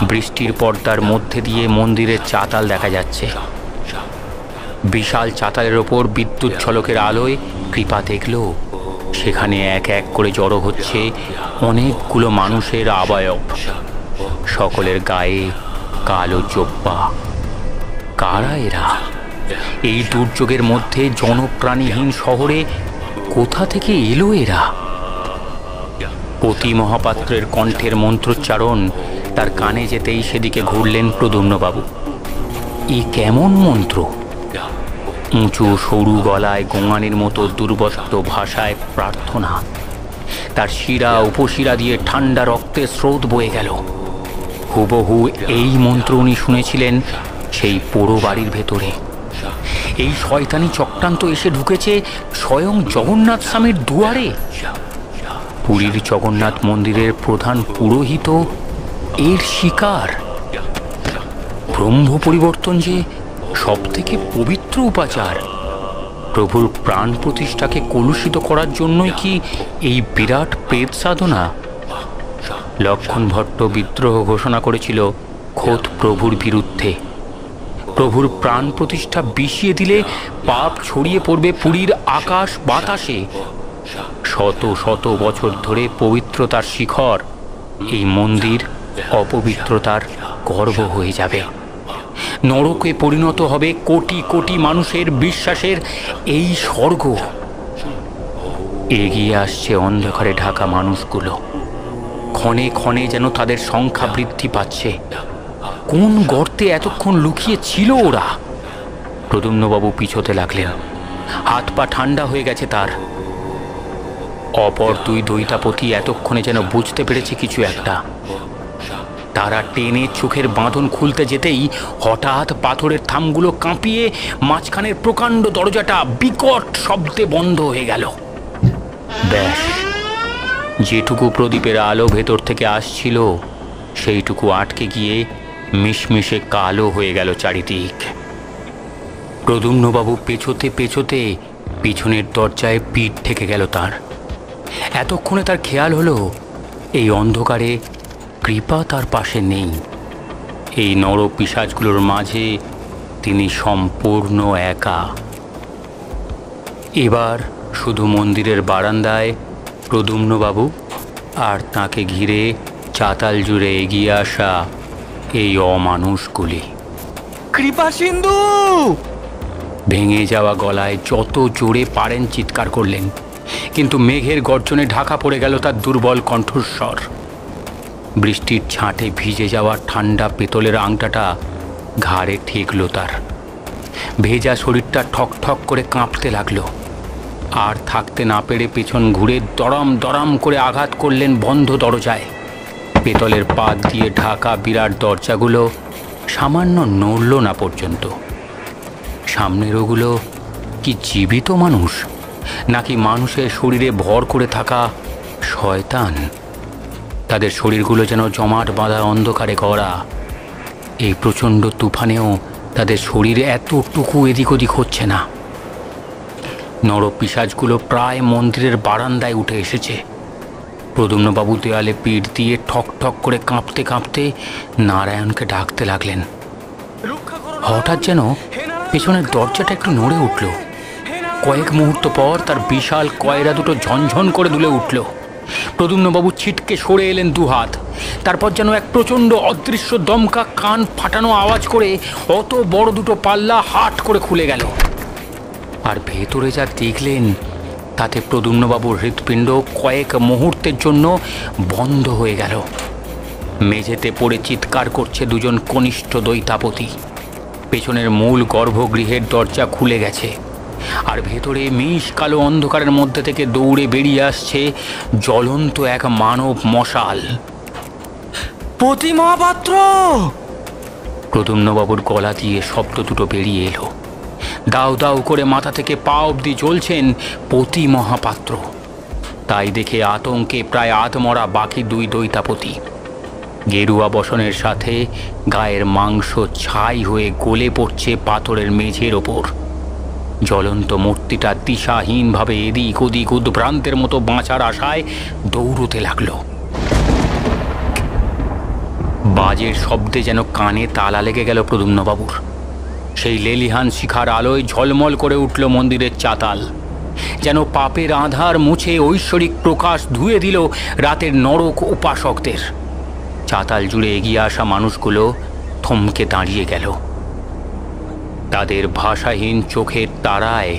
বৃষ্টির পর্দার মধ্যে দিয়ে মন্দিরের চাতাল দেখা যাচ্ছে। বিশাল চাতালের ওপর বিদ্যুৎ ঝলকের আলোয় কৃপা দেখল সেখানে এক এক করে জড়ো হচ্ছে অনেকগুলো মানুষের আবয়ব। সকলের গায়ে কালো জোব্বা। কারা এরা? এই দুর্যোগের মধ্যে জনপ্রাণীহীন শহরে কোথা থেকে এলো এরা? পতি মহাপাত্রের কণ্ঠের মন্ত্রোচ্চারণ তার কানে যেতেই সেদিকে ঘুরলেন প্রদ্যুম্নবাবু। এ কেমন মন্ত্র? উঁচু সরু গলায় গোঙানির মতো দুর্বস্ত ভাষায় প্রার্থনা। তার শিরা উপশিরা দিয়ে ঠান্ডা রক্তের স্রোত বয়ে গেল। হুবহু এই মন্ত্র উনি শুনেছিলেন সেই পোড়ো বাড়ির ভেতরে। এই শয়তানি চক্রান্ত এসে ঢুকেছে স্বয়ং জগন্নাথ স্বামীর দুয়ারে। পুরীর জগন্নাথ মন্দিরের প্রধান পুরোহিত এর শিকার। ব্রহ্ম পরিবর্তন যে সব থেকে পবিত্র উপাচার, প্রভুর প্রাণ প্রতিষ্ঠাকে কলুষিত করার জন্যই কি এই বিরাট প্রেত সাধনা? লক্ষণ ভট্ট বিদ্রোহ ঘোষণা করেছিল খোদ প্রভুর বিরুদ্ধে। প্রভুর প্রাণ প্রতিষ্ঠা বিষিয়ে দিলে পাপ ছড়িয়ে পড়বে পুরীর আকাশ বাতাসে। শত শত বছর ধরে পবিত্রতার শিখর এই মন্দির অপবিত্রতার গর্ভ হয়ে যাবে। নরকে পরিণত হবে কোটি কোটি মানুষের বিশ্বাসের এই স্বর্গ। এগিয়ে আসছে অন্ধকারে ঢাকা মানুষগুলো, ক্ষণে ক্ষণে যেন তাদের সংখ্যা বৃদ্ধি পাচ্ছে। কোন গর্তে এতক্ষণ লুকিয়ে ছিল ওরা? প্রদ্যুম্নবাবু পিছোতে লাগলেন। হাত পা ঠান্ডা হয়ে গেছে তার। অপর দুই দৈতাপতি এতক্ষণে যেন বুঝতে পেরেছে কিছু একটা। তারা টেনে চোখের বাঁধন খুলতে যেতেই হঠাৎ পাথরের থামগুলো কাঁপিয়ে মাঝখানের প্রকাণ্ড দরজাটা বিকট শব্দে বন্ধ হয়ে গেল। ব্যাস, যেটুকু প্রদীপের আলো ভেতর থেকে আসছিল সেইটুকু আটকে গিয়ে মিশমিশে কালো হয়ে গেল চারিদিক। প্রদ্যুম্নবাবু পেছোতে পেছোতে পিছনের দরজায় পিঠ ঠেকে গেল তার। এতক্ষণে তার খেয়াল হলো এই অন্ধকারে কৃপা তার পাশে নেই। এই নর পিশাচগুলোর মাঝে তিনি সম্পূর্ণ একা। এবার শুধু মন্দিরের বারান্দায় প্রদ্যুম্নবাবু আর তাকে ঘিরে চাতাল জুড়ে এগিয়ে আসা এই অমানুষগুলি। কৃপা সিন্ধু! ভেঙে যাওয়া গলায় যত জোরে পারেন চিৎকার করলেন, কিন্তু মেঘের গর্জনে ঢাকা পড়ে গেল তার দুর্বল কণ্ঠস্বর। বৃষ্টির ছাঁটে ভিজে যাওয়া ঠান্ডা পেতলের আংটাটা ঘাড়ে ঠেকল তার। ভেজা শরীরটা ঠক ঠক করে কাঁপতে লাগলো। আর থাকতে না পেরে পেছন ঘুরে দড়াম দড়াম করে আঘাত করলেন বন্ধ দরজায়। পেতলের পাত দিয়ে ঢাকা বিরাট দরজাগুলো সামান্য নড়ল না পর্যন্ত। সামনের ওগুলো কি জীবিত মানুষ, নাকি মানুষের শরীরে ভর করে থাকা শয়তান? তাদের শরীরগুলো যেন জমাট বাঁধা অন্ধকারে গড়া। এই প্রচণ্ড তুফানেও তাদের শরীর এতটুকু এদিক ওদিক হচ্ছে না। নরপিশাচগুলো প্রায় মন্দিরের বারান্দায় উঠে এসেছে। প্রদ্যুম্নবাবু দেয়ালে পিঠ দিয়ে ঠক ঠক করে কাঁপতে কাঁপতে নারায়ণকে ডাকতে লাগলেন। হঠাৎ যেন পেছনের দরজাটা একটু নড়ে উঠল। কয়েক মুহূর্ত পর তার বিশাল কয়রা দুটো ঝনঝন করে দুলে উঠল। প্রদ্যুম্নবাবু ছিটকে সরে এলেন দুহাত। তারপর যেন এক প্রচণ্ড অদৃশ্য দমকা কান ফাটানো আওয়াজ করে অত বড় দুটো পাল্লা হাট করে খুলে গেল। আর ভেতরে যা দেখলেন তাতে প্রদ্যুম্নবাবুর হৃৎপিণ্ড কয়েক মুহূর্তের জন্য বন্ধ হয়ে গেল। মেঝেতে পড়ে চিৎকার করছে দুজন কনিষ্ঠ দৈতাপতি। পেছনের মূল গর্ভগৃহের দরজা খুলে গেছে, আর ভেতরে মিশ কালো অন্ধকারের মধ্যে থেকে দৌড়ে বেরিয়ে আসছে জ্বলন্ত এক মানব মশাল। পতি মহাপাত্র! প্রদ্যুম্নবাবুর গলা দিয়ে শব্দ দুটো বেরিয়ে এলো। দাউ দাউ করে মাথা থেকে পা অবধি জ্বলছেন পতি মহাপাত্র। তাই দেখে আতঙ্কে প্রায় আধমরা বাকি দুই দৈতাপতি। গেরুয়া বসনের সাথে গায়ের মাংস ছাই হয়ে গলে পড়ছে পাথরের মেঝের ওপর। জ্বলন্ত মূর্তিটা দিশাহীনভাবে এদিক ওদিক উদ্ভ্রান্তের মতো বাঁচার আশায় দৌড়তে লাগলো। বাজের শব্দে যেন কানে তালা লেগে গেল প্রদ্যুম্নবাবুর। সেই লেলিহান শিখার আলোয় ঝলমল করে উঠল মন্দিরের চাতাল। যেন পাপের আধার মুছে ঐশ্বরিক প্রকাশ ধুয়ে দিল রাতের নরক উপাসকদের। চাতাল জুড়ে এগিয়ে আসা মানুষগুলো থমকে দাঁড়িয়ে গেল। তাদের ভাষাহীন চোখের তারায়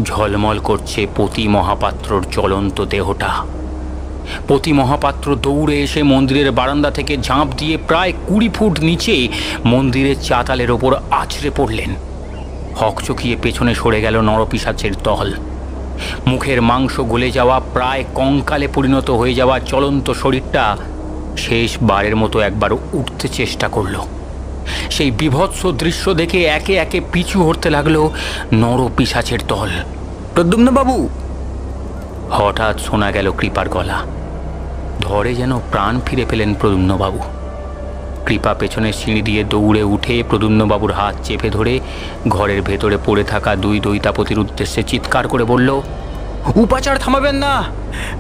ঝলমল করছে পতি মহাপাত্রর জ্বলন্ত দেহটা। পতি মহাপাত্র দৌড়ে এসে মন্দিরের বারান্দা থেকে ঝাঁপ দিয়ে প্রায় 20 ফুট নিচে মন্দিরের চাতালের ওপর আছড়ে পড়লেন। হকচকিয়ে পেছনে সরে গেল নরপিশাচের দল। মুখের মাংস গলে যাওয়া, প্রায় কঙ্কালে পরিণত হয়ে যাওয়া চলন্ত শরীরটা শেষবারের মতো একবার উঠতে চেষ্টা করল। সেই বীভৎস দৃশ্য দেখে একে একে পিছু হটতে লাগলো নরপিশাচের দল। প্রদ্যুম্নবাবু! হঠাৎ শোনা গেল কৃপার গলা। ধরে যেন প্রাণ ফিরে পেলেন প্রদ্যুম্নবাবু। কৃপা পেছনের সিঁড়ি দিয়ে দৌড়ে উঠে প্রদ্যুম্নবাবুর হাত চেপে ধরে ঘরের ভেতরে পড়ে থাকা দুই দৈতাপতির উদ্দেশ্যে চিৎকার করে বলল, উপাচার থামাবেন না,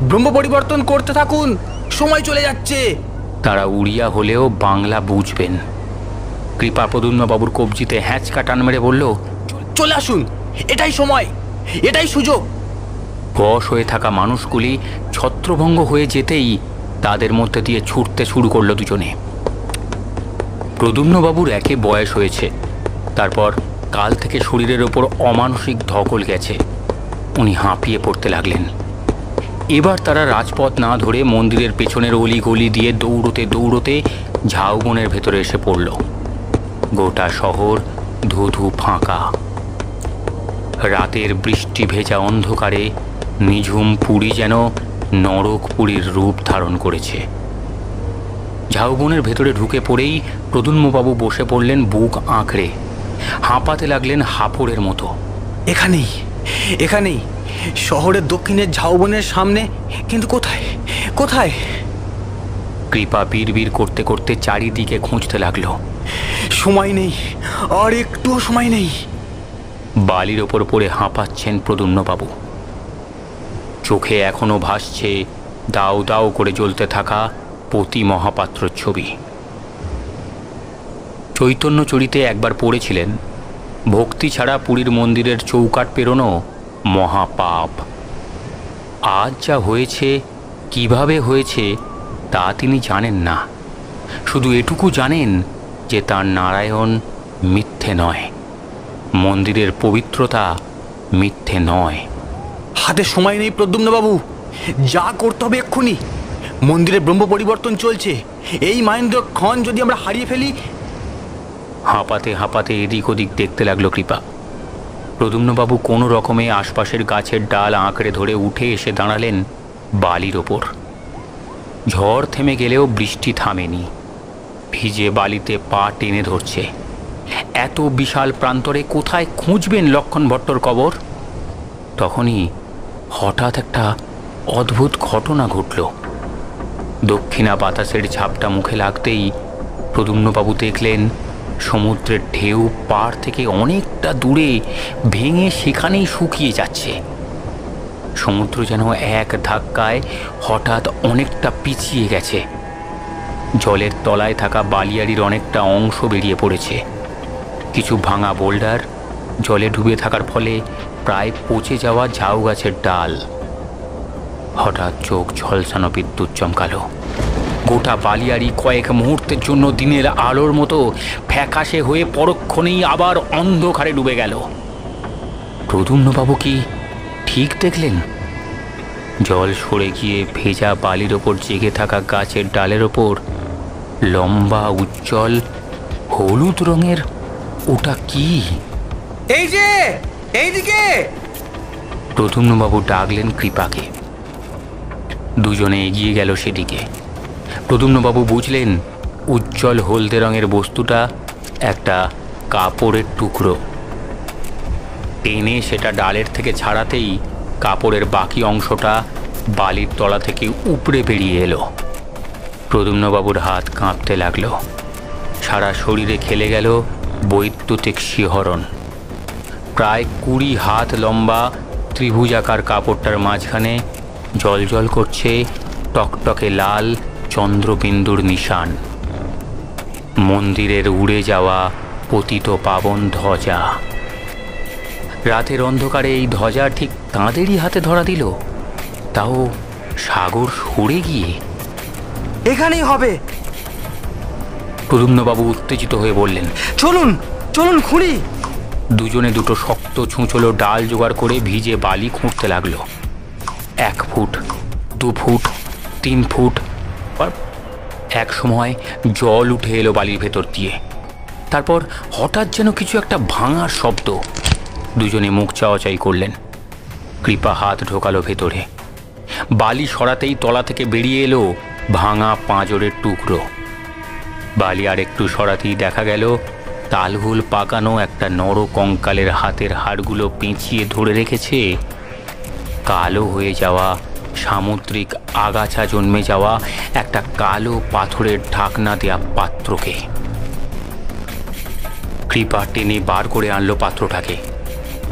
ব্রহ্ম পরিবর্তন করতে থাকুন, সময় চলে যাচ্ছে। তারা উড়িয়া হলেও বাংলা বুঝবেন। কৃপা প্রদ্যুম্নবাবুর কবজিতে হ্যাঁচকা টান মেরে বলল, চলে আসুন, এটাই সময়, এটাই সুযোগ। বশ হয়ে থাকা মানুষগুলি ছত্রভঙ্গ হয়ে যেতেই তাদের মধ্যে দিয়ে ছুটতে শুরু করলো দুজনে। প্রদ্যুম্নবাবুর একে বয়স হয়েছে, তারপর কাল থেকে শরীরের ওপর অমানসিক ধকল গেছে। উনি হাঁপিয়ে পড়তে লাগলেন। এবার তারা রাজপথ না ধরে মন্দিরের পেছনের অলি গলি দিয়ে দৌড়তে দৌড়তে ঝাউবনের ভেতরে এসে পড়ল। গোটা শহর ধুধু ফাঁকা। রাতের বৃষ্টি ভেজা অন্ধকারে নিঝুম পুরী যেন নরক পুরীর রূপ ধারণ করেছে। ঝাউবনের ভেতরে ঢুকে পড়েই প্রদ্যুম্নবাবু বসে পড়লেন বুক আঁকড়ে, হাঁপাতে লাগলেন হাঁপড়ের মতো। এখানেই, এখানেই, শহরের দক্ষিণের ঝাউবনের সামনে। কিন্তু কোথায়, কোথায়? কৃপা বিড়বিড় করতে করতে চারিদিকে খুঁজতে লাগলো। সময় নেই, আর একটুও সময় নেই। বালির ওপর পড়ে হাঁপাচ্ছেন প্রদ্যুম্নবাবু। চোখে এখনো ভাসছে দাউ দাউ করে জ্বলতে থাকা পতি মহাপাত্রর ছবি। চৈতন্যচরিতে একবার পড়েছিলেন, ভক্তি ছাড়া পুরীর মন্দিরের চৌকাঠ পেরোনো মহাপাপ। আজ যা হয়েছে, কিভাবে হয়েছে তা তিনি জানেন না। শুধু এটুকু জানেন যে তার নারায়ণ মিথ্যে নয়, মন্দিরের পবিত্রতা মিথ্যে নয়। হাতে সময় নেই প্রদ্যুম্নবাবু, যা করতে হবে এক্ষুনি। মন্দিরে ব্রহ্ম পরিবর্তন চলছে, এই মহেন্দ্রক্ষণ যদি আমরা হারিয়ে ফেলি। হাঁপাতে হাঁপাতে এদিক ওদিক দেখতে লাগলো কৃপা। প্রদ্যুম্নবাবু কোনো রকমে আশপাশের গাছের ডাল আঁকড়ে ধরে উঠে এসে দাঁড়ালেন বালির ওপর। ঝড় থেমে গেলেও বৃষ্টি থামেনি, ভিজে বালিতে পা টেনে ধরছে। এত বিশাল প্রান্তরে কোথায় খুঁজবেন লক্ষণ ভট্টর কবর? তখনই হঠাৎ একটা অদ্ভুত ঘটনা ঘটল। দক্ষিণা বাতাসের ঝাপটা মুখে লাগতেই প্রদ্যুম্নবাবু দেখলেন সমুদ্রের ঢেউ পাড় থেকে অনেকটা দূরে ভেঙে সেখানেই শুকিয়ে যাচ্ছে। সমুদ্র যেন এক ধাক্কায় হঠাৎ অনেকটা পিছিয়ে গেছে। জলের তলায় থাকা বালিয়াড়ির অনেকটা অংশ বেরিয়ে পড়েছে। কিছু ভাঙা বোল্ডার, জলে ডুবে থাকার ফলে প্রায় পচে যাওয়া ঝাউ গাছের ডাল। হঠাৎ চোখ ঝলসানো বিদ্যুৎ চমকালো। গোটা বালিয়াড়ি কয়েক মুহূর্তের জন্য দিনের আলোর মতো ফ্যাকাশে হয়ে পরক্ষণেই আবার অন্ধকারে ডুবে গেল। প্রদ্যুম্নবাবু কি ঠিক দেখলেন? জল সরে গিয়ে ভেজা বালির ওপর জেগে থাকা গাছের ডালের ওপর লম্বা উজ্জ্বল হলুদ রঙের ওটা কি? এই যে, এইদিকে! প্রদ্যুম্নবাবু ডাকলেন কৃপাকে। দুজনে এগিয়ে গেল সেদিকে। প্রদ্যুম্নবাবু বুঝলেন উজ্জ্বল হলদে রঙের বস্তুটা একটা কাপড়ের টুকরো। টেনে সেটা ডালের থেকে ছাড়াতেই কাপড়ের বাকি অংশটা বালির তলা থেকে উপড়ে বেরিয়ে এলো। প্রদ্যুম্নবাবুর হাত কাঁপতে লাগলো, সারা শরীরে খেলে গেল বৈদ্যুতিক শিহরণ। প্রায় 20 হাত লম্বা ত্রিভুজাকার কাপড়টার মাঝখানে জলজল করছে টকটকে লাল চন্দ্রবিন্দুর নিশান। মন্দিরের উড়ে যাওয়া পতিত পাবন ধ্বজা। রাতের অন্ধকারে এই ধ্বজা ঠিক তাঁদেরই হাতে ধরা দিল, তাও সাগর সরে গিয়ে। এখানেই হবে। প্রদ্যুম্নবাবু উত্তেজিত হয়ে বললেন, চলুন চলুন খুঁড়ি। দুজনে দুটো শক্ত ছুঁচলো ডাল জোগাড় করে ভিজে বালি খুঁড়তে লাগলো। 1 ফুট, 2 ফুট, 3 ফুট। এক সময় জল উঠে এলো বালির ভেতর দিয়ে। তারপর হঠাৎ যেন কিছু একটা ভাঙার শব্দ। দুজনে মুখ চাওয়াচাই করলেন। কৃপা হাত ঢোকালো ভেতরে। বালি সরাতেই তলা থেকে বেরিয়ে এলো ভাঙা পাঁজরের টুকরো। বালি আর একটু সরাতেই দেখা গেল তালগোল পাকানো একটা নর কঙ্কালের হাতের হাড়গুলো পেঁচিয়ে ধরে রেখেছে কালো হয়ে যাওয়া সামুদ্রিক আগাছা জন্মে যাওয়া একটা কালো পাথরের ঢাকনা দেয়া পাত্রকে। কৃপা টেনে বার করে আনলো পাত্রটাকে।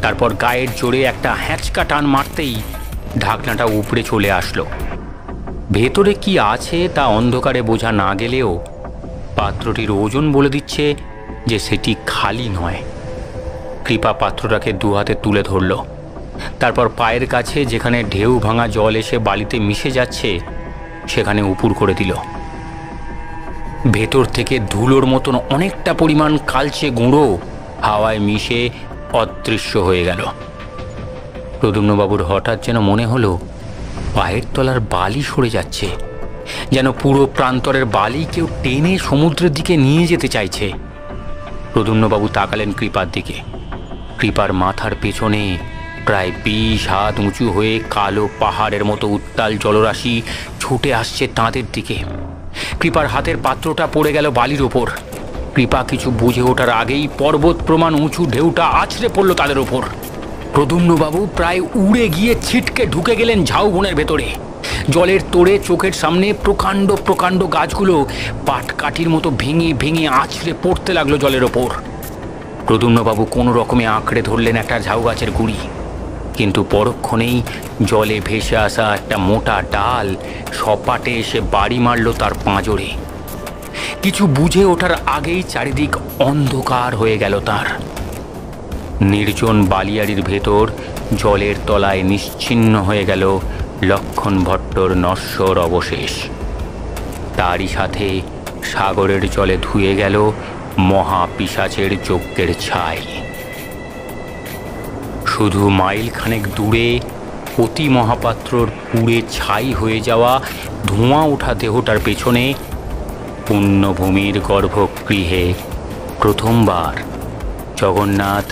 তারপর গায়ের জোরে একটা হ্যাঁচকা টান মারতেই ঢাকনাটা উপড়ে চলে আসলো। ভেতরে কি আছে তা অন্ধকারে বোঝা না গেলেও পাত্রটির ওজন বলে দিচ্ছে যে সেটি খালি নয়। কৃপা পাত্রটাকে দুহাতে তুলে ধরল। তারপর পায়ের কাছে যেখানে ঢেউ ভাঙা জল এসে বালিতে মিশে যাচ্ছে সেখানে উপুর করে দিল। ভেতর থেকে ধুলোর মতন অনেকটা পরিমাণ কালচে গুঁড়ো হাওয়ায় মিশে অদৃশ্য হয়ে গেল। প্রদ্যুম্নবাবুর হঠাৎ যেন মনে হলো পায়ের তলার বালি সরে যাচ্ছে, যেন পুরো প্রান্তরের বালি কেউ টেনে সমুদ্রের দিকে নিয়ে যেতে চাইছে। প্রদ্যুম্নবাবু তাকালেন কৃপার দিকে। কৃপার মাথার পেছনে প্রায় 20 হাত উঁচু হয়ে কালো পাহাড়ের মতো উত্তাল জলরাশি ছুটে আসছে তাঁদের দিকে। কৃপার হাতের পাত্রটা পড়ে গেল বালির ওপর। কৃপা কিছু বুঝে ওঠার আগেই পর্বত প্রমাণ উঁচু ঢেউটা আছড়ে পড়ল তাদের ওপর। প্রদ্যুম্নবাবু প্রায় উড়ে গিয়ে ছিটকে ঢুকে গেলেন ঝাউবনের ভেতরে। জলের তোড়ে চোখের সামনে প্রকাণ্ড প্রকাণ্ড গাছগুলো পাটকাঠির মতো ভেঙে ভেঙে আছড়ে পড়তে লাগলো জলের ওপর। প্রদ্যুম্নবাবু কোনো রকমে আঁকড়ে ধরলেন একটা ঝাউ গাছের গুঁড়ি, কিন্তু পরক্ষণেই জলে ভেসে আসা একটা মোটা ডাল সপাটে এসে বাড়ি মারল তার পাঁজরে। কিছু বুঝে ওঠার আগেই চারিদিক অন্ধকার হয়ে গেল তার। নির্জন বালিয়াড়ির ভেতর জলের তলায় নিশ্চিহ্ন হয়ে গেল লক্ষণ ভট্টর নশ্বর অবশেষ। তারই সাথে সাগরের জলে ধুয়ে গেল মহাপিশাচের যজ্ঞের ছাই। শুধু মাইল খানেক দূরে অতি মহাপাত্রর পুড়ে ছাই হয়ে যাওয়া ধোঁয়া ওঠা দেহটার পেছনে পুণ্যভূমির গর্ভগৃহে প্রথমবার জগন্নাথ,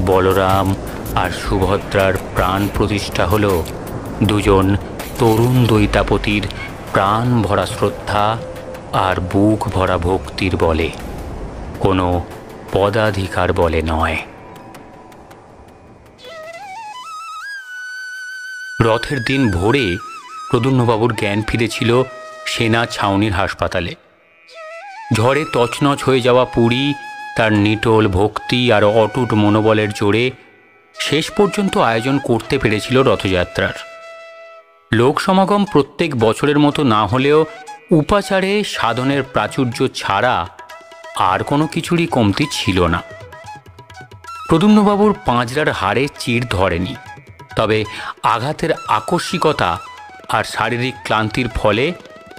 বলরাম আর সুভদ্রার প্রাণ প্রতিষ্ঠা হল দুজন তরুণ দৈতাপতির প্রাণ ভরা শ্রদ্ধা আর বুক ভরা ভক্তির বলে, কোনো পদাধিকার বলে নয়। রথের দিন ভোরে প্রদ্যুম্নবাবুর জ্ঞান ফিরেছিল সেনা ছাউনির হাসপাতালে। ঝড়ে তছনছ হয়ে যাওয়া পুরী তার নিটোল ভক্তি আর অটুট মনোবলের জোরে শেষ পর্যন্ত আয়োজন করতে পেরেছিল রথযাত্রার। লোক সমাগম প্রত্যেক বছরের মতো না হলেও উপাচারে সাধনের প্রাচুর্য ছাড়া আর কোনো কিছুরই কমতি ছিল না। প্রদ্যুম্নবাবুর পাঁজরার হাড়ে চিড় ধরেনি, তবে আঘাতের আকস্মিকতা আর শারীরিক ক্লান্তির ফলে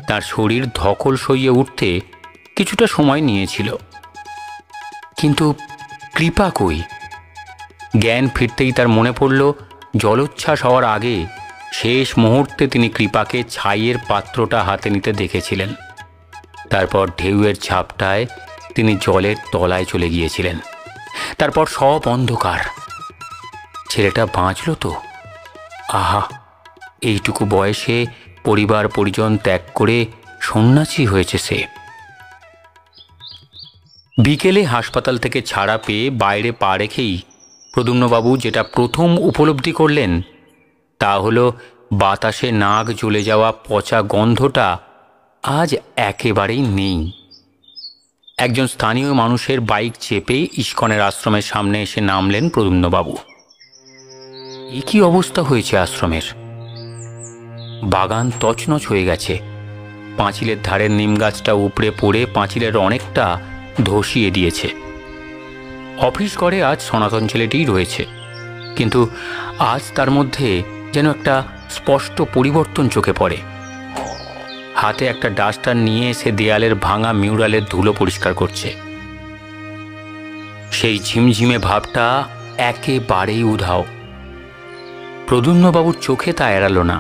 তার শরীর ধকল সইয়ে উঠতে কিছুটা সময় নিয়েছিল। কিন্তু কৃপা কই? জ্ঞান ফিরতেই তার মনে পড়ল জলোচ্ছ্বাস হওয়ার আগে শেষ মুহূর্তে তিনি কৃপাকে ছাইয়ের পাত্রটা হাতে নিতে দেখেছিলেন। তারপর ঢেউয়ের ঝাপটায় তিনি জলের তলায় চলে গিয়েছিলেন। তারপর সব অন্ধকার। ছেলেটা বাঁচল তো? আহা, এইটুকু বয়সে পরিবার পরিজন ত্যাগ করে সন্ন্যাসী হয়েছে সে। বিকেলে হাসপাতাল থেকে ছাড়া পেয়ে বাইরে পা রেখেই প্রদ্যুম্নবাবু যেটা প্রথম উপলব্ধি করলেন তা হলো বাতাসে নাক জ্বলে যাওয়া পচা গন্ধটা আজ একেবারেই নেই। একজন স্থানীয় মানুষের বাইক চেপে ইস্কনের আশ্রমের সামনে এসে নামলেন প্রদ্যুম্নবাবু। এ কি অবস্থা হয়েছে আশ্রমের? বাগান তছনছ হয়ে গেছে। পাঁচিলের ধারের নিম গাছটা উপড়ে পড়ে পাঁচিলের অনেকটা ধসিয়ে দিয়েছে। অফিস ঘরে আজ সনাতন ছেলেটিই রয়েছে, কিন্তু আজ তার মধ্যে যেন একটা স্পষ্ট পরিবর্তন চোখে পড়ে। হাতে একটা ডাস্টার নিয়ে সে দেয়ালের ভাঙা মিউরালের ধুলো পরিষ্কার করছে। সেই ঝিমঝিমে ভাবটা একেবারেই উধাও। প্রদ্যুম্নবাবুর চোখে তা এড়ালো না।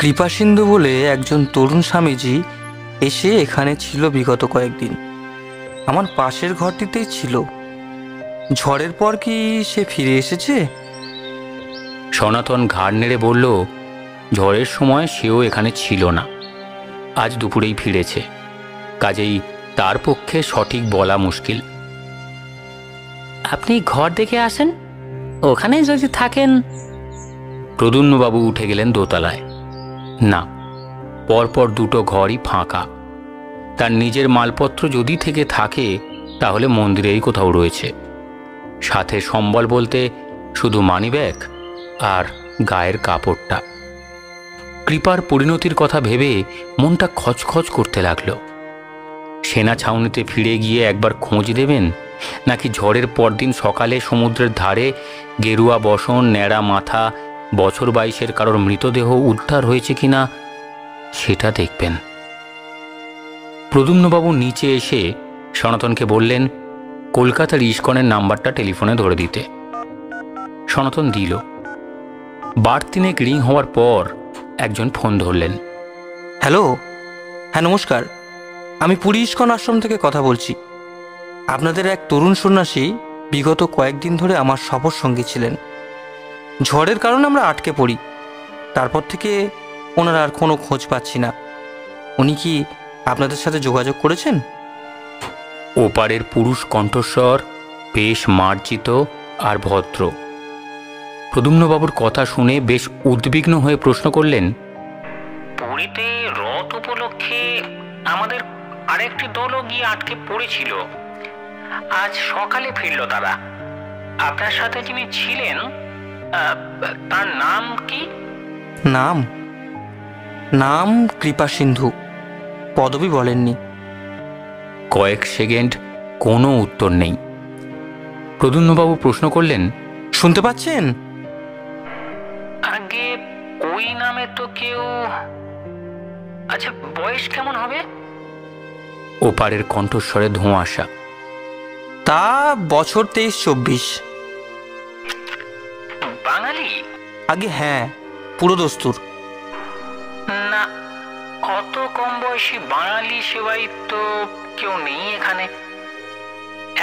কৃপাসিন্ধু বলে একজন তরুণ স্বামীজি এসে এখানে ছিল বিগত কয়েকদিন। আমার পাশের ঘরটিতেই ছিল। ঝড়ের পর কি সে ফিরে এসেছে? সনাতন ঘাড় নেড়ে বলল, ঝড়ের সময় সেও এখানে ছিল না, আজ দুপুরেই ফিরেছে। কাজেই তার পক্ষে সঠিক বলা মুশকিল। আপনি ঘর দেখে আসেন, ওখানে যদি থাকেন। প্রদ্যুম্নবাবু উঠে গেলেন দোতলায়। না, পরপর দুটো ঘরই ফাঁকা। তার নিজের মালপত্র যদি থেকে থাকে তাহলে মন্দিরেই কোথাও রয়েছে। সাথে সম্বল বলতে শুধু মানিব্যাগ আর গায়ের কাপড়টা। কৃপার পরিণতির কথা ভেবে মনটা খচখচ করতে লাগলো। সেনা ছাউনিতে ফিরে গিয়ে একবার খোঁজ দেবেন, নাকি ঝড়ের পরদিন সকালে সমুদ্রের ধারে গেরুয়া বসন, ন্যাড়া মাথা, বছর 22-এর কারোর মৃতদেহ উদ্ধার হয়েছে কিনা সেটা দেখবেন। প্রদ্যুম্নবাবু নিচে এসে সনাতনকে বললেন কলকাতার ইস্কনের নাম্বারটা টেলিফোনে ধরে দিতে। সনাতন দিল। বার 3 রিং হওয়ার পর একজন ফোন ধরলেন। হ্যালো, হ্যাঁ নমস্কার, আমি পুরী ইস্কন আশ্রম থেকে কথা বলছি। আপনাদের এক তরুণ সন্ন্যাসী বিগত কয়েকদিন ধরে আমার সফর সঙ্গী ছিলেন। ঝড়ের কারণে আমরা আটকে পড়ি। তারপর থেকে ওনার আর কোনো খোঁজ পাচ্ছি না। উনি কি আপনাদের সাথে যোগাযোগ করেছেন? ওপারের পুরুষ কণ্ঠস্বর বেশ মার্জিত আর ভদ্র। প্রদ্যুম্নবাবুর কথা শুনে বেশ উদ্বিগ্ন হয়ে প্রশ্ন করলেন, পুরীতে রথ উপলক্ষে আমাদের আরেকটি দলও গিয়ে আটকে পড়েছিল। আজ সকালে ফিরল তারা। আপনার সাথে যিনি ছিলেন তার নাম কি? নাম নাম কৃপা সিন্ধু। পদবি বলেননি। কয়েক সেকেন্ড কোনো উত্তর নেই। প্রদ্যুম্নবাবু প্রশ্ন করলেন, শুনতে পাচ্ছেন? আগে ওই নামে তো কেউ। আচ্ছা, বয়স কেমন হবে? ওপারের কণ্ঠস্বরে ধোঁয়াশা। তা বছর 23-24। বাঙালি? আগে হ্যাঁ, পুরো দস্তুর। না, অত কম বয়সী বাঙালি সেবাই তো কেউ নেই এখানে।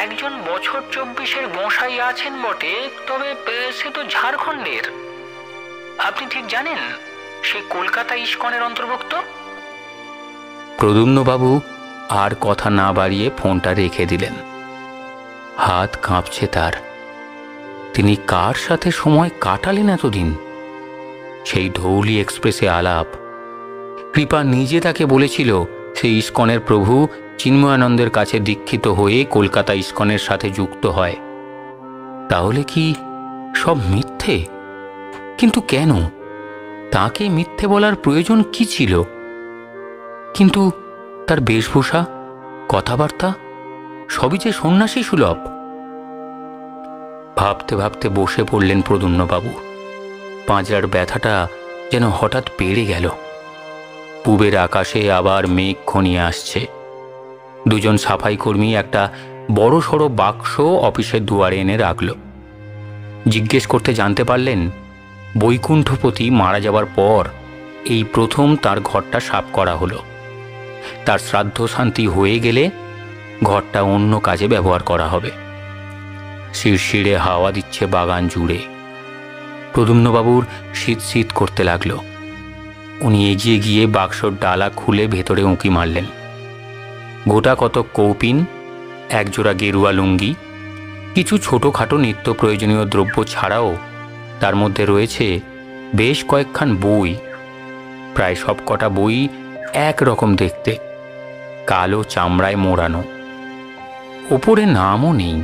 একজন বছর 24-এর গোঁসাই আছেন বটে, তবে সে তো ঝাড়খণ্ডের। আপনি ঠিক জানেন সে কলকাতা ইস্কনের অন্তর্ভুক্ত? প্রদ্যুম্নবাবু আর কথা না বাড়িয়ে ফোনটা রেখে দিলেন। হাত কাঁপছে তার। তিনি কার সাথে সময় কাটালেন এতদিন? সেই ধৌলি এক্সপ্রেসে আলাপ। কৃপা নিজে তাকে বলেছিল সে ইস্কনের প্রভু চিন্ময়ানন্দের কাছে দীক্ষিত হয়ে কলকাতা ইস্কনের সাথে যুক্ত হয়। তাহলে কি সব মিথ্যে? কিন্তু কেন? তাকে মিথ্যে বলার প্রয়োজন কি ছিল? কিন্তু তার বেশভূষা, কথাবার্তা সবই যে সন্ন্যাসী সুলভ। ভাবতে ভাবতে বসে পড়লেন প্রদ্যুম্নবাবু। পাঁজরার ব্যথাটা যেন হঠাৎ বেড়ে গেল। পূবের আকাশে আবার মেঘ ঘনিয়ে আসছে। দুজন সাফাই কর্মী একটা বড় সড়ো বাক্স অফিসের দুয়ারে এনে রাখল। জিজ্ঞেস করতে জানতে পারলেন বৈকুণ্ঠপতি মারা যাবার পর এই প্রথম তার ঘরটা সাফ করা হলো। তার শ্রাদ্ধ শান্তি হয়ে গেলে ঘরটা অন্য কাজে ব্যবহার করা হবে। শিরশিরে হাওয়া দিচ্ছে বাগান জুড়ে। প্রদ্যুম্নবাবুর শীত শীত করতে লাগল। উনি এগিয়ে গিয়ে বাক্সর ডালা খুলে ভেতরে উঁকি মারলেন। গোটা কত কৌপিন, একজোড়া গেরুয়া লুঙ্গি, কিছু ছোটোখাটো নিত্য প্রয়োজনীয় দ্রব্য ছাড়াও তার মধ্যে রয়েছে বেশ কয়েকখান বই। প্রায় সব কটা বই একরকম দেখতে, কালো চামড়ায় মোড়ানো। ওপরে নামও নেই।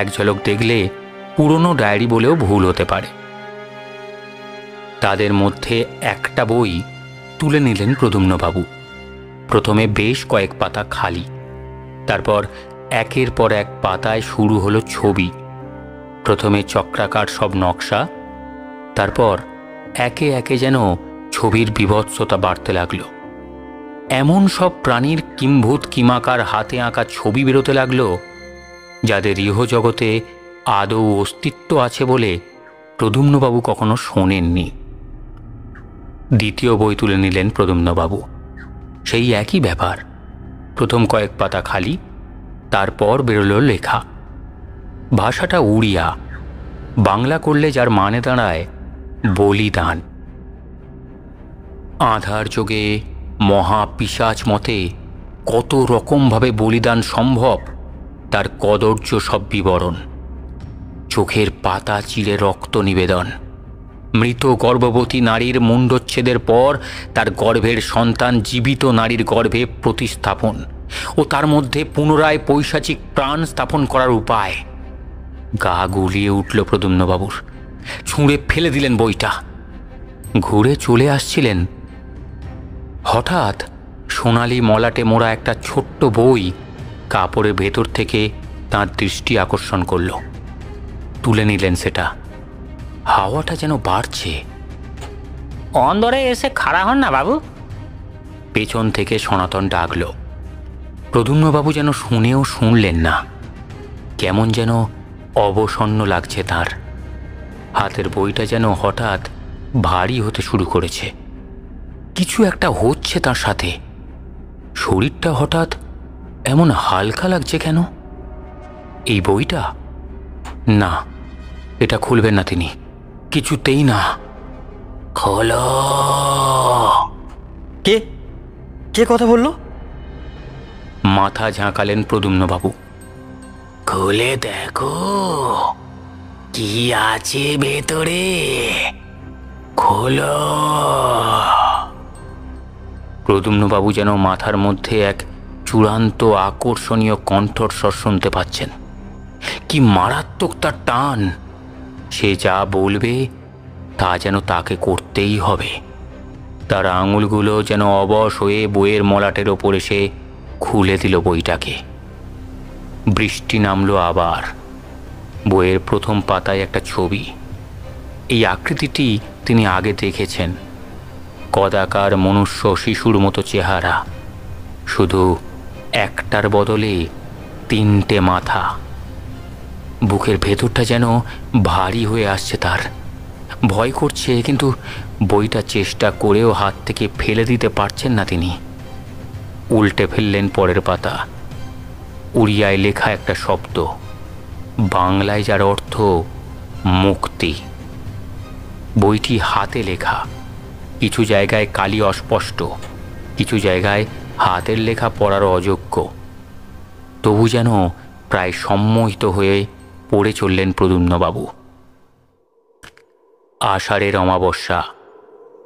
এক ঝলক দেখলে পুরনো ডায়েরি বলেও ভুল হতে পারে। তাদের মধ্যে একটা বই তুলে নিলেন প্রদ্যুম্নবাবু। প্রথমে বেশ কয়েক পাতা খালি, তারপর একের পর এক পাতায় শুরু হলো ছবি। প্রথমে চক্রাকার সব নকশা, তারপর একে একে যেন ছবির বীভৎসতা বাড়তে লাগলো। এমন সব প্রাণীর কিম্ভূত কিমাকার হাতে আঁকা ছবি বেরোতে লাগলো যাদের ইহজগতে আদৌ অস্তিত্ব আছে বলে প্রদ্যুম্নবাবু কখনো শোনেননি। দ্বিতীয় বই তুলে নিলেন প্রদ্যুম্নবাবু। সেই একই ব্যাপার। প্রথম কয়েক পাতা খালি, তারপর বেরোলো লেখা। ভাষাটা উড়িয়া, বাংলা করলে যার মানে দাঁড়ায় বলিদান। আধার যোগে মহা পিশাচ মতে কত রকমভাবে বলিদান সম্ভব তার কদর্য সব বিবরণ। চোখের পাতা চিরে রক্ত নিবেদন, মৃত গর্ভবতী নারীর মুণ্ডচ্ছেদের পর তার গর্ভের সন্তান জীবিত নারীর গর্ভে প্রতিস্থাপন ও তার মধ্যে পুনরায় পৈশাচিক প্রাণ স্থাপন করার উপায়। গা গুলিয়ে উঠল প্রদ্যুম্নবাবুর। ছুঁড়ে ফেলে দিলেন বইটা। ঘুরে চলে আসছিলেন, হঠাৎ সোনালি মলাটে মোড়া একটা ছোট্ট বই কাপড়ের ভেতর থেকে তাঁর দৃষ্টি আকর্ষণ করল। তুলে নিলেন সেটা। হাওয়াটা যেন বাড়ছে। অন্দরে এসে খাড়া হন না বাবু। পেছন থেকে সনাতন ডাকল। প্রদ্যুম্নবাবু যেন শুনেও শুনলেন না। কেমন যেন অবসন্ন লাগছে তার। হাতের বইটা যেন হঠাৎ ভারী হতে শুরু করেছে। কিছু একটা হচ্ছে তার সাথে। শরীরটা হঠাৎ এমন হালকা লাগছে কেন? এই বইটা? না, এটা খুলবেন না তিনি, কিছুতেই না। খোলো। কে কে কথা বলল? মাথা ঝাঁকালেন প্রদ্যুম্নবাবু। খুলে দেখো কি আছে ভেতরে, খোলো। প্রদ্যুম্নবাবু যেন মাথার মধ্যে এক চূড়ান্ত আকর্ষণীয় কণ্ঠস্বর শুনতে পাচ্ছেন। কি মারাত্মক তার টান! সে যা বলবে তা যেন তাকে করতেই হবে। তার আঙুলগুলো যেন অবশ হয়ে বইয়ের মলাটের ওপর এসে খুলে দিল বইটাকে। বৃষ্টি নামলো আবার। বইয়ের প্রথম পাতায় একটা ছবি। এই আকৃতিটি তিনি আগে দেখেছেন। কদাকার মনুষ্য শিশুর মতো চেহারা, শুধু একটার বদলে তিনটে মাথা। বুকের ভেতরটা যেন ভারী হয়ে আসছে তার। ভয় করছে, কিন্তু বইটা চেষ্টা করেও হাত থেকে ফেলে দিতে পারছেন না তিনি। উল্টে ফেললেন পরের পাতা। উড়িয়ায় লেখা একটা শব্দ, বাংলায় যার অর্থ মুক্তি। বইটি হাতে লেখা। কিছু জায়গায় কালি অস্পষ্ট, কিছু জায়গায় হাতের লেখা পড়ার অযোগ্য। তবু যেন প্রায় সম্মোহিত হয়ে পড়ে চললেন প্রদ্যুম্নবাবু। আষাঢ়ের অমাবস্যা।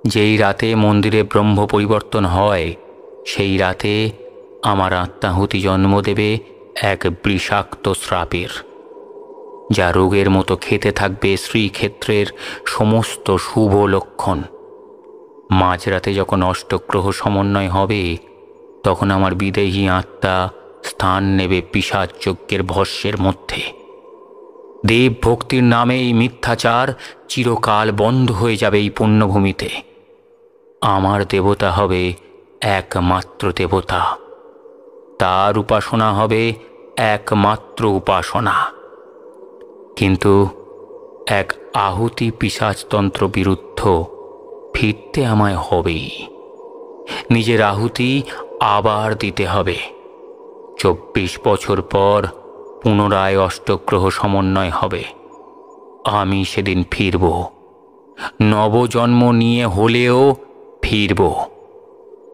যেই রাতে মন্দিরে ব্রহ্ম পরিবর্তন হয়, সেই রাতে আমার আত্মাহুতি জন্ম দেবে এক বিষাক্ত শ্রাপের, যা রোগের মতো খেতে থাকবে শ্রীক্ষেত্রের সমস্ত শুভ লক্ষণ। মাঝরাতে যখন অষ্টগ্রহ সমন্বয় হবে, তখন আমার বিদেহী আত্মা স্থান নেবে পিশাচ যজ্ঞের ভস্যের মধ্যে। দেব ভক্তির নামে এই মিথ্যাচার চিরকাল বন্ধ হয়ে যাবে এই পুণ্যভূমিতে। আমার দেবতা হবে একমাত্র দেবতা, তার উপাসনা হবে একমাত্র উপাসনা। কিন্তু এক আহুতি পিশাচতন্ত্র বিরুদ্ধ ফিরতে আমায় হবেই। নিজের আহুতি আবার দিতে হবে। 24 বছর পর পুনরায় অষ্টগ্রহ সমন্বয় হবে। আমি সেদিন ফিরব, নবজন্ম নিয়ে হলেও ফিরব।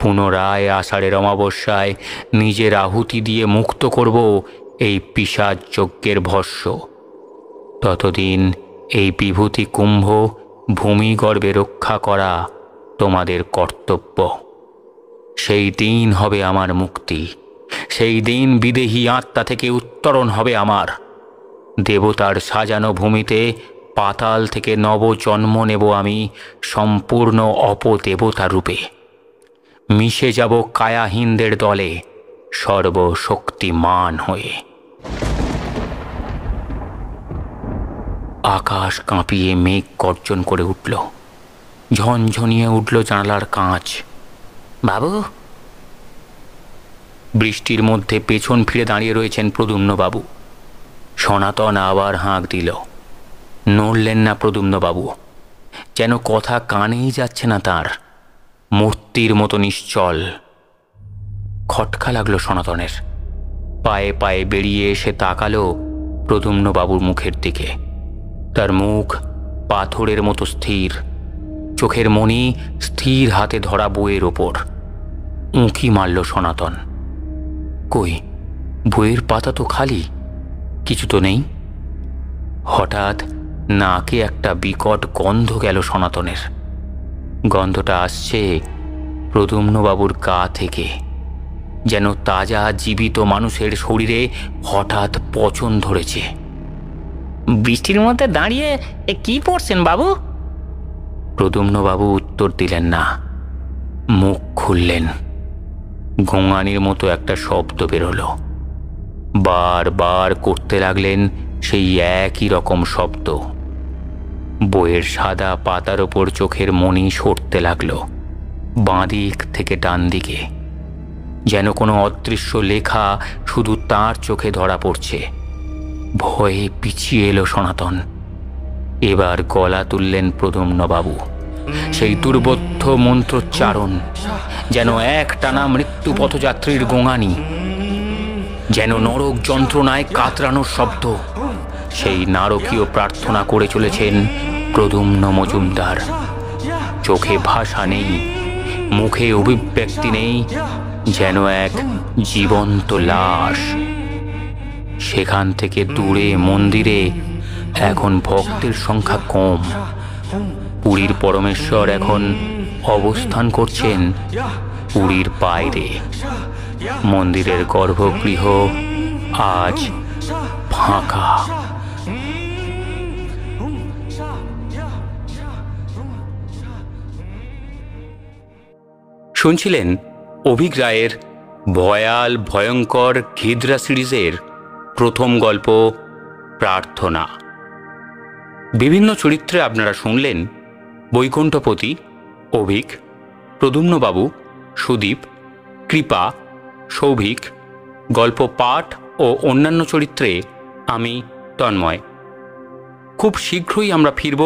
পুনরায় আষাঢ়ের অমাবস্যায় নিজের আহুতি দিয়ে মুক্ত করব এই পিশাচ যজ্ঞের ভস্য। ততদিন এই বিভূতি কুম্ভ ভূমিগর্ভে রক্ষা করা তোমাদের কর্তব্য। সেই দিন হবে আমার মুক্তি। সেই দিন বিদেহী আত্মা থেকে উত্তরণ হবে আমার। দেবতার সাজানো ভূমিতে পাতাল থেকে নবজন্ম নেব আমি সম্পূর্ণ অপদেবতা রূপে। মিশে যাব কায়াহীনদের দলে সর্বশক্তিমান হয়ে। আকাশ কাঁপিয়ে মেঘ গর্জন করে উঠল। ঝনঝনিয়ে উঠল জানালার কাঁচ। বাবু। বৃষ্টির মধ্যে পেছন ফিরে দাঁড়িয়ে রয়েছেন প্রদ্যুম্নবাবু। সনাতন আবার হাঁক দিল। নড়লেন না প্রদ্যুম্নবাবু। যেন কথা কানেই যাচ্ছে না তার। মূর্তির মতো নিশ্চল। খটকা লাগলো সনাতনের। পায়ে পায়ে বেরিয়ে এসে তাকালো প্রদ্যুম্নবাবুর মুখের দিকে। তার মুখ পাথরের মতো স্থির, চোখের মণি স্থির হাতে ধরা বইয়ের ওপর। উঁকি মারল সনাতন। কই, বইয়ের পাতা তো খালি, কিছু তো নেই। হঠাৎ নাকে একটা বিকট গন্ধ গেল সনাতনের। গন্ধটা আসছে প্রদ্যুম্নবাবুর গা থেকে, যেন তাজা জীবিত মানুষের শরীরে হঠাৎ পচন ধরেছে। বৃষ্টির মধ্যে দাঁড়িয়ে কি পড়ছেন বাবু? প্রদ্যুম্নবাবু উত্তর দিলেন না, মুখ খুললেন। গোঙানির মতো একটা শব্দ বেরোলো। বারবার করতে লাগলেন সেই একই রকম শব্দ। বইয়ের সাদা পাতার ওপর চোখের মণি সরতে লাগলো বাঁ দিক থেকে ডান দিকে, যেন কোনো অদৃশ্য লেখা শুধু তার চোখে ধরা পড়ছে। ভয়ে পিছিয়ে এলো সনাতন। এবার গলা তুললেন প্রদ্যুম্নবাবু। সেই দুর্বোধ্য মন্ত্রোচ্চারণ, যেন এক টানা মৃত্যু পথযাত্রীর গোঙানি, যেন নরক যন্ত্রণায় কাতরানোর শব্দ। সেই নারকীয় প্রার্থনা করে চলেছেন প্রদ্যুম্ন মজুমদার। চোখে ভাষা নেই, মুখে অভিব্যক্তি নেই, যেন এক জীবন্ত লাশ। সেখান থেকে দূরে মন্দিরে এখন ভক্তের সংখ্যা কম। পুরীর পরমেশ্বর এখন অবস্থান করছেন পুরীর বাইরে। মন্দিরের গর্ভগৃহ আজ ফাঁকা। শুনছিলেন অভিক রায়ের ভয়াল ভয়ঙ্কর ঘিদ্রা সিরিজের প্রথম গল্প প্রার্থনা। বিভিন্ন চরিত্রে আপনারা শুনলেন বৈকুণ্ঠপতি, অভিক, প্রদ্যুম্নবাবু, সুদীপ, কৃপা, সৌভিক। গল্প পাঠ ও অন্যান্য চরিত্রে আমি তন্ময়। খুব শীঘ্রই আমরা ফিরব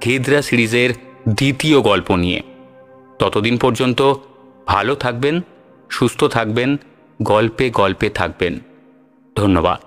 ঘিদ্রা সিরিজের দ্বিতীয় গল্প নিয়ে। ততদিন পর্যন্ত ভালো থাকবেন, সুস্থ থাকবেন, গল্পে গল্পে থাকবেন। ধন্যবাদ।